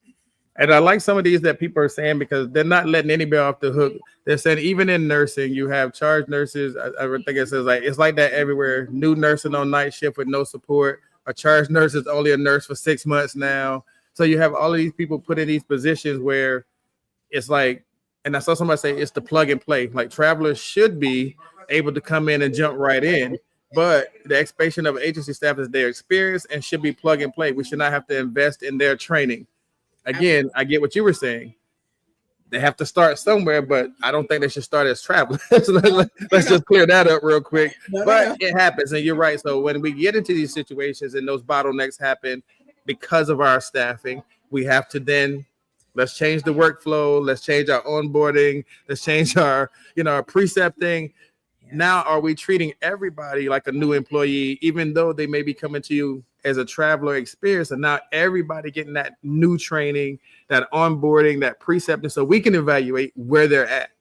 And I like some of these that people are saying because they're not letting anybody off the hook. They're saying even in nursing, you have charge nurses. I think it says like it's like that everywhere. New nursing on night shift with no support. A charge nurse is only a nurse for 6 months now. So you have all of these people put in these positions where it's like, and I saw somebody say it's the plug and play. Like travelers should be able to come in and jump right in. But the expectation of agency staff is their experience and should be plug and play. We should not have to invest in their training. Again, I get what you were saying. They have to start somewhere, but I don't think they should start as travelers. Let's just clear that up real quick. But it happens, and you're right. So when we get into these situations and those bottlenecks happen because of our staffing, we have to then let's change the workflow. Let's change our onboarding. Let's change our, our precepting. Now, are we treating everybody like a new employee, even though they may be coming to you as a traveler experience? And now everybody getting that new training, that onboarding, that precepting, so we can evaluate where they're at.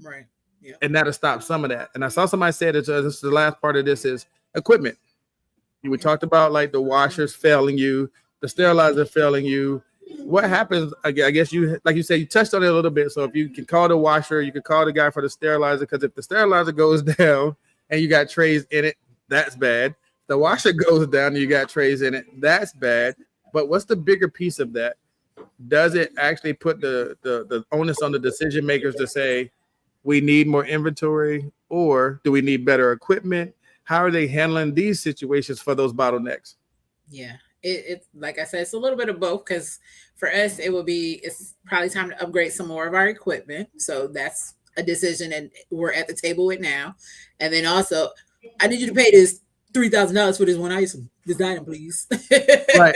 Right. Yeah. And that'll stop some of that. And I saw somebody say that this is the last part of this is equipment. We talked about like the washers failing you, the sterilizer failing you. What happens? I guess you, like you said, you touched on it a little bit. So if you can call the washer, you can call the guy for the sterilizer, because if the sterilizer goes down and you got trays in it, that's bad. The washer goes down and you got trays in it, that's bad. But what's the bigger piece of that? Does it actually put the onus on the decision makers to say, we need more inventory, or do we need better equipment? How are they handling these situations for those bottlenecks? Yeah. It's like I said, it's a little bit of both, because for us, it's probably time to upgrade some more of our equipment. So that's a decision, and we're at the table with now. And then also, I need you to pay this $3,000 for this item, please. Right.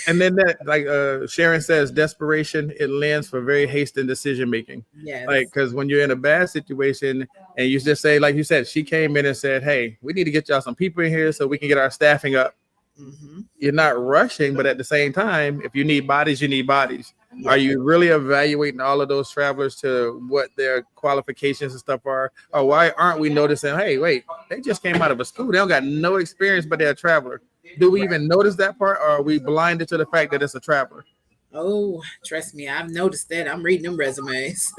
And then that, like Sharon says, desperation, it lends for very hasty decision making. Yes. Like, because when you're in a bad situation and you just say, like you said, she came in and said, hey, we need to get y'all some people in here so we can get our staffing up. Mm-hmm. You're not rushing, but at the same time, if you need bodies, you need bodies. Yeah. Are you really evaluating all of those travelers to what their qualifications and stuff are? Or why aren't we noticing, hey, wait, they just came out of a school. They don't got no experience, but they're a traveler. Do we even notice that part, or are we blinded to the fact that it's a traveler? Oh, trust me, I've noticed that. I'm reading them resumes.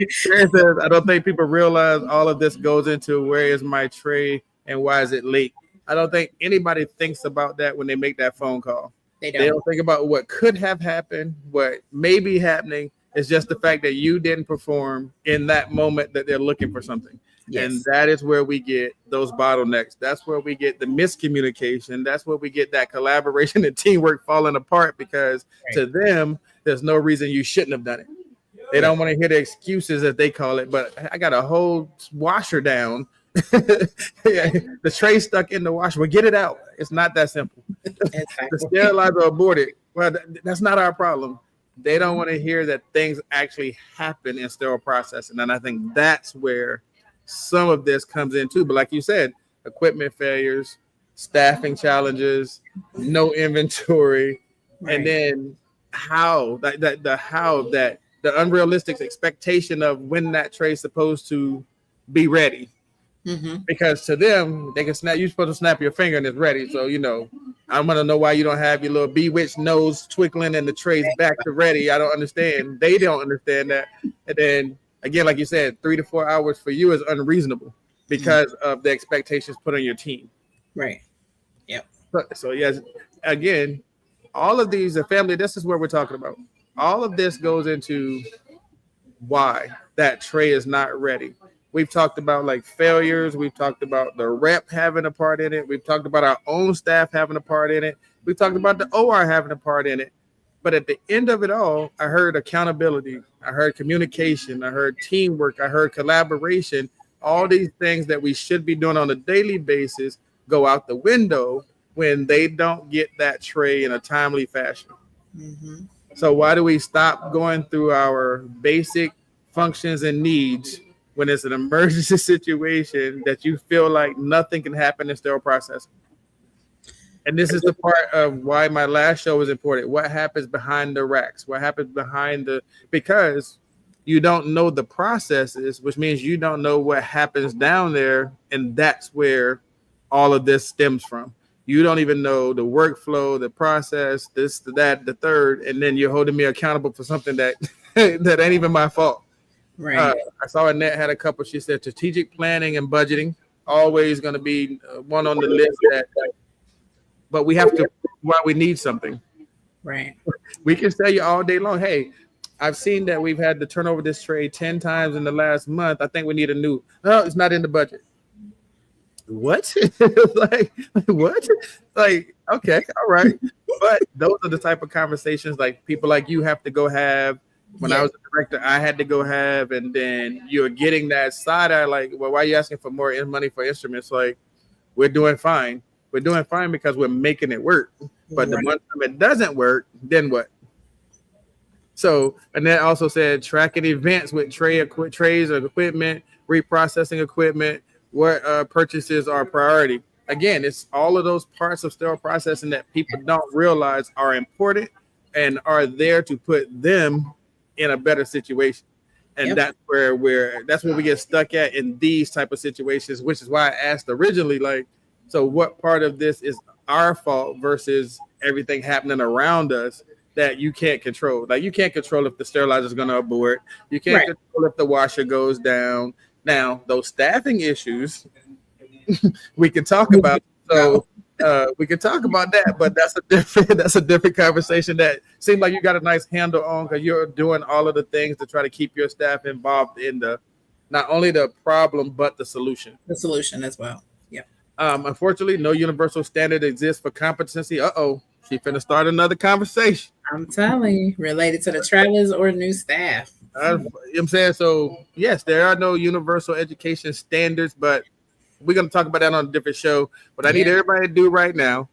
Sharon says, I don't think people realize all of this goes into where is my tray and why is it late? I don't think anybody thinks about that when they make that phone call. They don't think about what could have happened, what may be happening. It's just the fact that you didn't perform in that moment that they're looking for something. Yes. And that is where we get those bottlenecks. That's where we get the miscommunication. That's where we get that collaboration and teamwork falling apart, because to them, there's no reason you shouldn't have done it. They don't want to hear the excuses, as they call it. But I got a whole washer down. The tray stuck in the washer. Well, get it out. It's not that simple. The sterilizer aborted. Well, that's not our problem. They don't want to hear that things actually happen in sterile processing. And I think that's where some of this comes in too. But like you said, equipment failures, staffing challenges, no inventory, and then the unrealistic expectation of when that tray is supposed to be ready. Mm-hmm. Because to them, they can snap. You're supposed to snap your finger and it's ready. So I'm gonna know why you don't have your little bewitched nose twinkling and the tray's back to ready. I don't understand. They don't understand that. And then again, like you said, 3 to 4 hours for you is unreasonable because of the expectations put on your team. Right. Yep. So yes, again, all of these are family. This is where we're talking about. All of this goes into why that tray is not ready. We've talked about like failures. We've talked about the rep having a part in it. We've talked about our own staff having a part in it. We've talked about the OR having a part in it. But at the end of it all, I heard accountability. I heard communication. I heard teamwork. I heard collaboration. All these things that we should be doing on a daily basis go out the window when they don't get that tray in a timely fashion. Mm-hmm. So why do we stop going through our basic functions and needs when it's an emergency situation that you feel like nothing can happen in sterile processing? And this is the part of why my last show was important. What happens behind the racks? What happens because you don't know the processes, which means you don't know what happens down there. And that's where all of this stems from. You don't even know the workflow, the process, this, that, the third, and then you're holding me accountable for something that that ain't even my fault. Right. I saw Annette had a couple. She said strategic planning and budgeting always going to be one on the list. But we have to why we need something. Right. We can tell you all day long, hey, I've seen that we've had to turn over this trade 10 times in the last month. I think we need a new. No, it's not in the budget. What? like what? Like, okay, all right. But those are the type of conversations like people like you have to go have. When I was a director, I had to go have, and then you're getting that side eye like, well, why are you asking for more money for instruments? Like, we're doing fine. We're doing fine because we're making it work. But the one time it doesn't work, then what? So, and that also said tracking events with trays of equipment, reprocessing equipment, what purchases are priority. Again, it's all of those parts of sterile processing that people don't realize are important and are there to put them in a better situation. And that's where we get stuck at in these type of situations, which is why I asked originally, like, so what part of this is our fault versus everything happening around us that you can't control? Like, you can't control if the sterilizer is going to abort. You can't control if the washer goes down. Now, those staffing issues we can talk about. So we can talk about that, but that's a different conversation that seems like you got a nice handle on because you're doing all of the things to try to keep your staff involved in the not only the problem but the solution. The solution as well. Yeah. Unfortunately, no universal standard exists for competency. She finna start another conversation. I'm telling you, related to the travelers or new staff. You know what I'm saying? So yes, there are no universal education standards, but we're going to talk about that on a different show. What I need everybody to do right now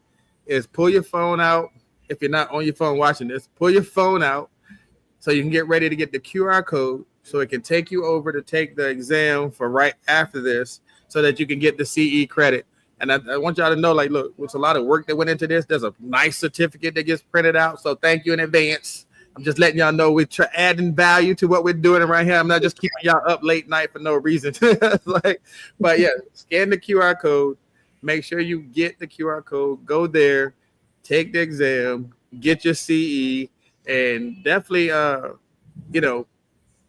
is pull your phone out. If you're not on your phone watching this, pull your phone out so you can get ready to get the QR code so it can take you over to take the exam for right after this so that you can get the CE credit. And I want y'all to know, like, look, it's a lot of work that went into this. There's a nice certificate that gets printed out. So thank you in advance. I'm just letting y'all know we're adding value to what we're doing around here. I'm not just keeping y'all up late night for no reason. But yeah, scan the QR code. Make sure you get the QR code. Go there, take the exam, get your CE, and definitely,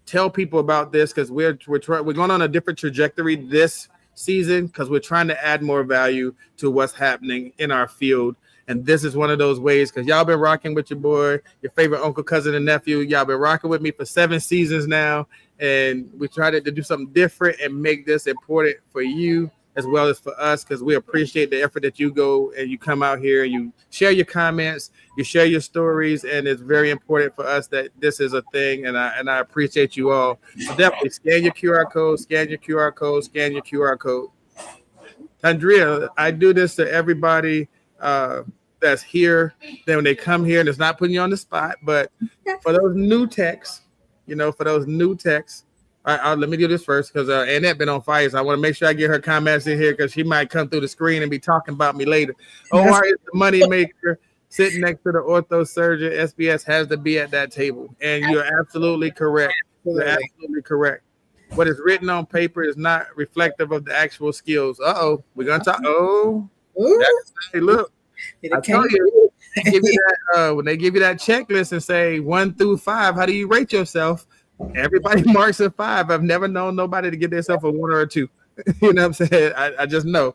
tell people about this because we're going on a different trajectory this season because we're trying to add more value to what's happening in our field. And this is one of those ways because y'all been rocking with your boy, your favorite uncle, cousin, and nephew. Y'all been rocking with me for 7 seasons now. And we tried to do something different and make this important for you as well as for us because we appreciate the effort that you go and you come out here and you share your comments, you share your stories. And it's very important for us that this is a thing. And I appreciate you all. So definitely scan your QR code, scan your QR code, scan your QR code. Tandria, I do this to everybody that's here. Then when they come here, and it's not putting you on the spot, but for those new techs, let me do this first because Annette been on fire, so I want to make sure I get her comments in here because she might come through the screen and be talking about me later. OR is the money maker. Sitting next to the ortho surgeon, SBS has to be at that table, and you're absolutely correct. You're absolutely correct. What is written on paper is not reflective of the actual skills. We're gonna talk. Hey, look. I tell you, when they give you that checklist and say 1 through 5, how do you rate yourself? Everybody marks a 5. I've never known nobody to give themselves a 1 or a 2. You know what I'm saying? I just know.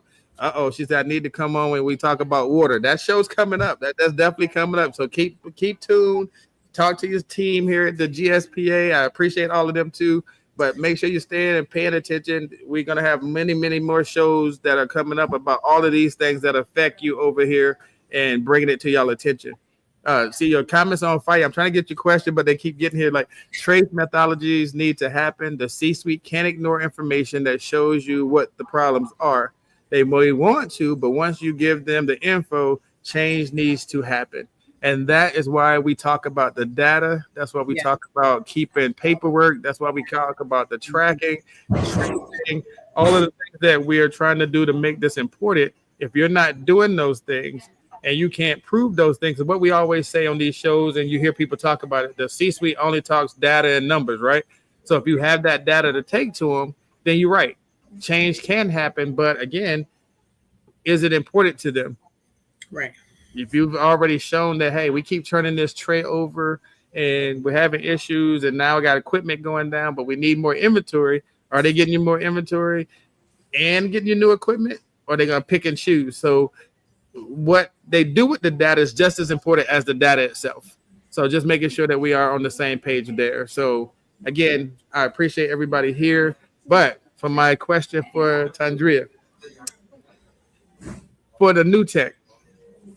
She said I need to come on when we talk about water. That show's coming up. That's definitely coming up. So keep tuned. Talk to your team here at the GSPA. I appreciate all of them too. But make sure you're staying and paying attention. We're going to have many, many more shows that are coming up about all of these things that affect you over here and bringing it to y'all attention. See your comments on fire. I'm trying to get your question, but they keep getting here. Like, trace methodologies need to happen. The C-suite can't ignore information that shows you what the problems are. They may want to, but once you give them the info, change needs to happen. And that is why we talk about the data. That's why we talk about keeping paperwork. That's why we talk about the tracking, tracing, all of the things that we are trying to do to make this important. If you're not doing those things and you can't prove those things, what we always say on these shows, and you hear people talk about it, the C-suite only talks data and numbers, right? So if you have that data to take to them, then you're right. Change can happen. But again, is it important to them? Right. If you've already shown that, hey, we keep turning this tray over and we're having issues, and now we got equipment going down, but we need more inventory. Are they getting you more inventory and getting you new equipment? Or are they going to pick and choose? So what they do with the data is just as important as the data itself. So just making sure that we are on the same page there. So again, I appreciate everybody here. But for my question for Tandria, for the new tech,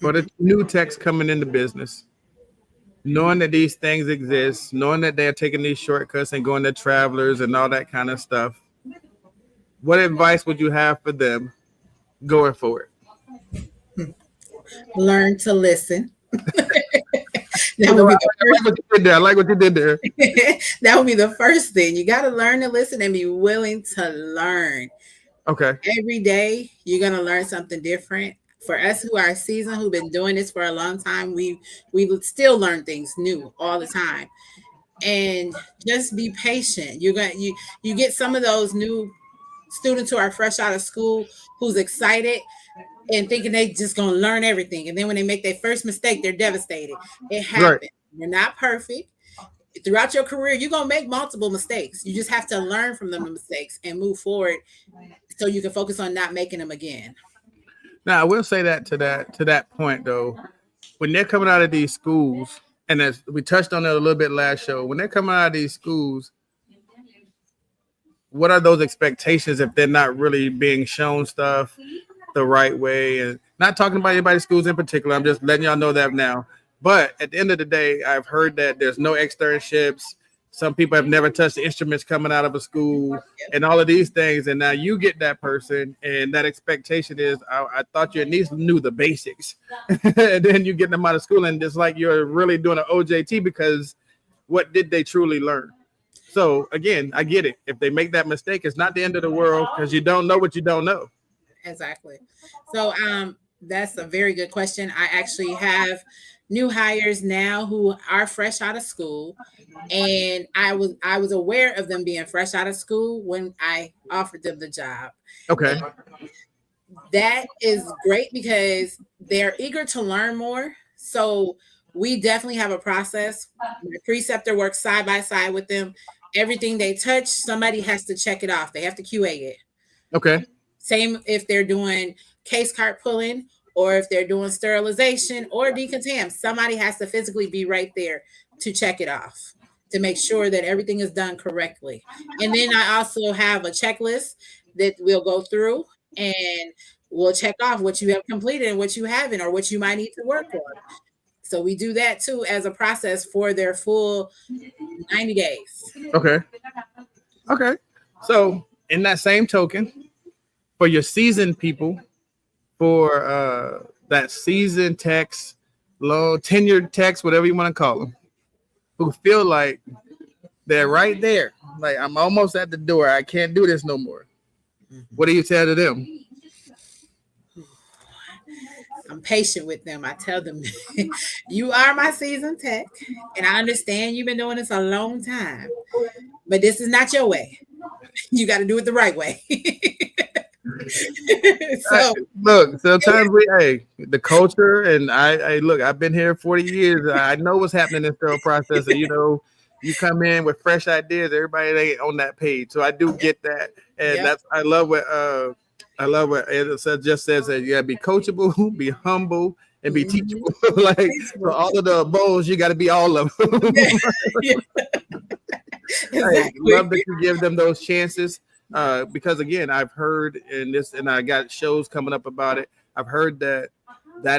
for the new techs coming into business, knowing that these things exist, knowing that they're taking these shortcuts and going to travelers and all that kind of stuff, what advice would you have for them going forward? Learn to listen. I like what you did there. That would be the first thing. You got to learn to listen and be willing to learn. Okay. Every day you're going to learn something different. For us who are seasoned, who've been doing this for a long time, we would still learn things new all the time. And just be patient. You get some of those new students who are fresh out of school who's excited and thinking they just gonna learn everything. And then when they make their first mistake, they're devastated. It happens. Right. You're not perfect. Throughout your career, you're gonna make multiple mistakes. You just have to learn from the mistakes and move forward so you can focus on not making them again. Now, I will say that to that point though, when they're coming out of these schools, and as we touched on it a little bit last show, when they're coming out of these schools, what are those expectations if they're not really being shown stuff the right way? And not talking about anybody's schools in particular, I'm just letting y'all know that now. But at the end of the day, I've heard that there's no externships. Some people have never touched the instruments coming out of a school and all of these things. And now you get that person, and that expectation is, I thought you at least knew the basics. And then you get them out of school and it's like you're really doing an OJT, because what did they truly learn? So again, I get it. If they make that mistake, it's not the end of the world, because you don't know what you don't know. Exactly. So that's a very good question. I actually have new hires now who are fresh out of school, and I was aware of them being fresh out of school when I offered them the job. Okay. And that is great because they're eager to learn more. So we definitely have a process. My preceptor works side by side with them. Everything they touch, somebody has to check it off. They have to QA it. Okay. Same if they're doing case cart pulling, or if they're doing sterilization or decontam, somebody has to physically be right there to check it off, to make sure that everything is done correctly. And then I also have a checklist that we'll go through, and we'll check off what you have completed and what you haven't, or what you might need to work on. So we do that too as a process for their full 90 days. Okay. Okay. So in that same token, for your seasoned people, for that seasoned techs, low tenured techs, whatever you want to call them, who feel like they're right there, like I'm almost at the door, I can't do this no more. What do you tell to them? I'm patient with them. I tell them, you are my seasoned tech, and I understand you've been doing this a long time, but this is not your way. You got to do it the right way. So look, sometimes the culture, and I look, I've been here 40 years. I know what's happening in the sterile process. And, you come in with fresh ideas, everybody ain't on that page. So I do get that. And I love what Ed just says, that you gotta be coachable, be humble, and be teachable. Like, for all of the bowls, you got to be all of them. Exactly. Love that you give them those chances. Because again, I've heard in this, and I got shows coming up about it. I've heard that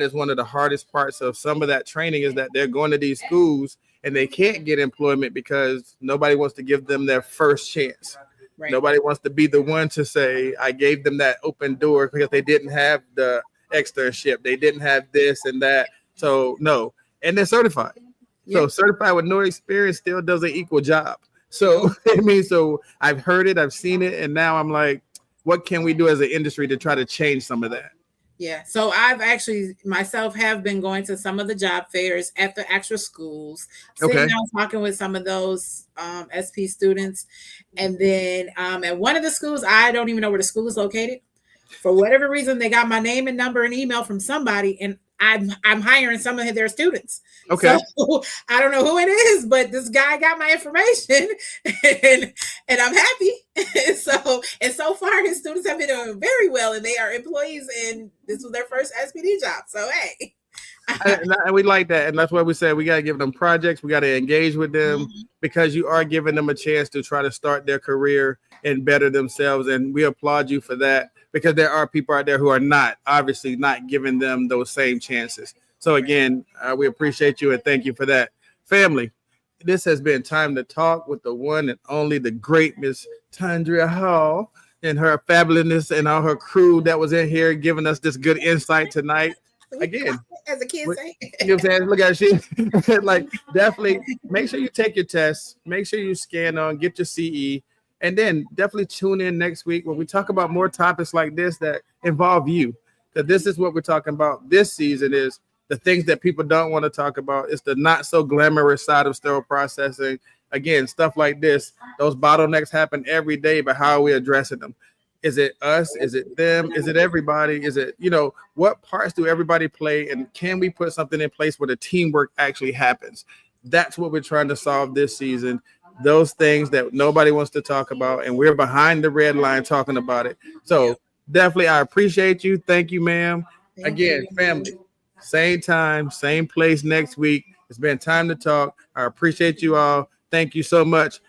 is one of the hardest parts of some of that training, is that they're going to these schools and they can't get employment because nobody wants to give them their first chance. Right. Nobody wants to be the one to say, I gave them that open door, because they didn't have the externship. They didn't have this and that. So no, and they're certified. Yeah. So certified with no experience still doesn't equal job. So so I've heard it, I've seen it, and now I'm like, what can we do as an industry to try to change some of that? Yeah. So I've actually myself have been going to some of the job fairs at the actual schools, sitting down talking with some of those SP students. And then at one of the schools, I don't even know where the school is located, For whatever reason, they got my name and number and email from somebody, and I'm hiring some of their students. Okay. So I don't know who it is, but this guy got my information, and I'm happy. So far, his students have been doing very well, and they are employees, and this was their first SPD job. So hey. And we like that, and that's why we said we got to give them projects. We got to engage with them because you are giving them a chance to try to start their career and better themselves, and we applaud you for that because there are people out there who are obviously not giving them those same chances. So again, we appreciate you and thank you for that. Family, this has been Time to Talk with the one and only, the great Miss Tandria Hall and her fabulousness and all her crew that was in here giving us this good insight tonight. Again, as a kid say, you know what I'm saying? Look at she like definitely make sure you take your tests, make sure you scan on, get your CE, and then definitely tune in next week when we talk about more topics like this that involve you. That this is what we're talking about this season is the things that people don't want to talk about. It's the not so glamorous side of sterile processing. Again, stuff like this, those bottlenecks happen every day, but how are we addressing them? Is it us? Is it them? Is it everybody? Is it, what parts do everybody play? And can we put something in place where the teamwork actually happens? That's what we're trying to solve this season. Those things that nobody wants to talk about. And we're behind the red line talking about it. So definitely, I appreciate you. Thank you, ma'am. Again, family, same time, same place next week. It's been Time to Talk. I appreciate you all. Thank you so much.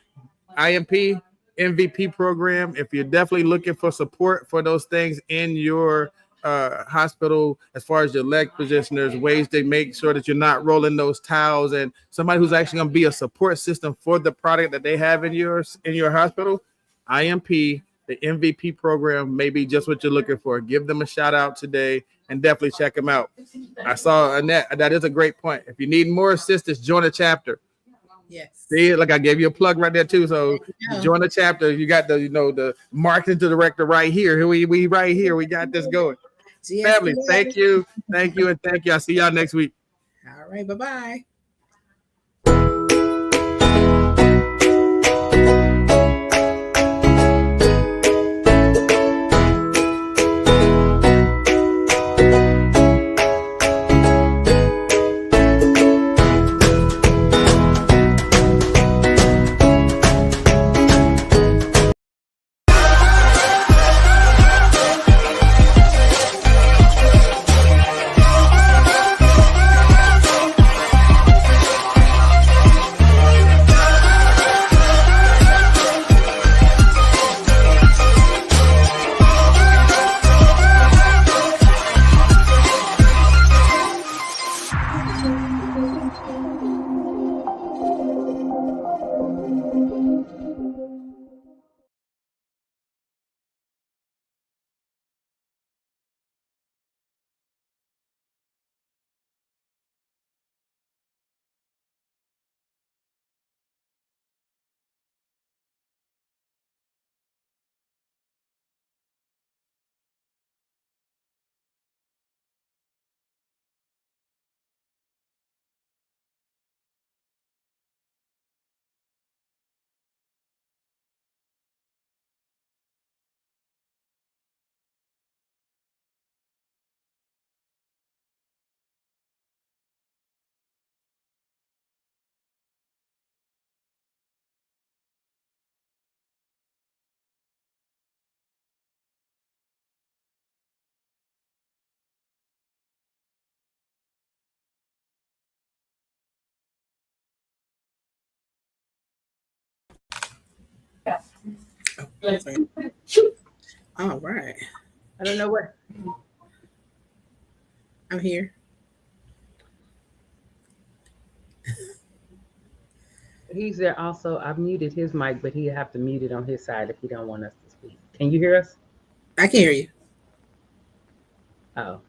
IMP MVP program. If you're definitely looking for support for those things in your hospital, as far as your leg positioners, ways to make sure that you're not rolling those towels, and somebody who's actually going to be a support system for the product that they have in your hospital, IMP, the MVP program may be just what you're looking for. Give them a shout out today and definitely check them out. I saw Annette. That is a great point. If you need more assistance, join a chapter. Yes. See, like I gave you a plug right there too. So join the chapter. You got the marketing director right here. We right here. We got this going. Family, thank you, and thank you. I'll see y'all next week. All right, bye-bye. All right. I don't know what. I'm here. He's there also. I've muted his mic, but he'll have to mute it on his side if he don't want us to speak. Can you hear us? I can hear you. Oh.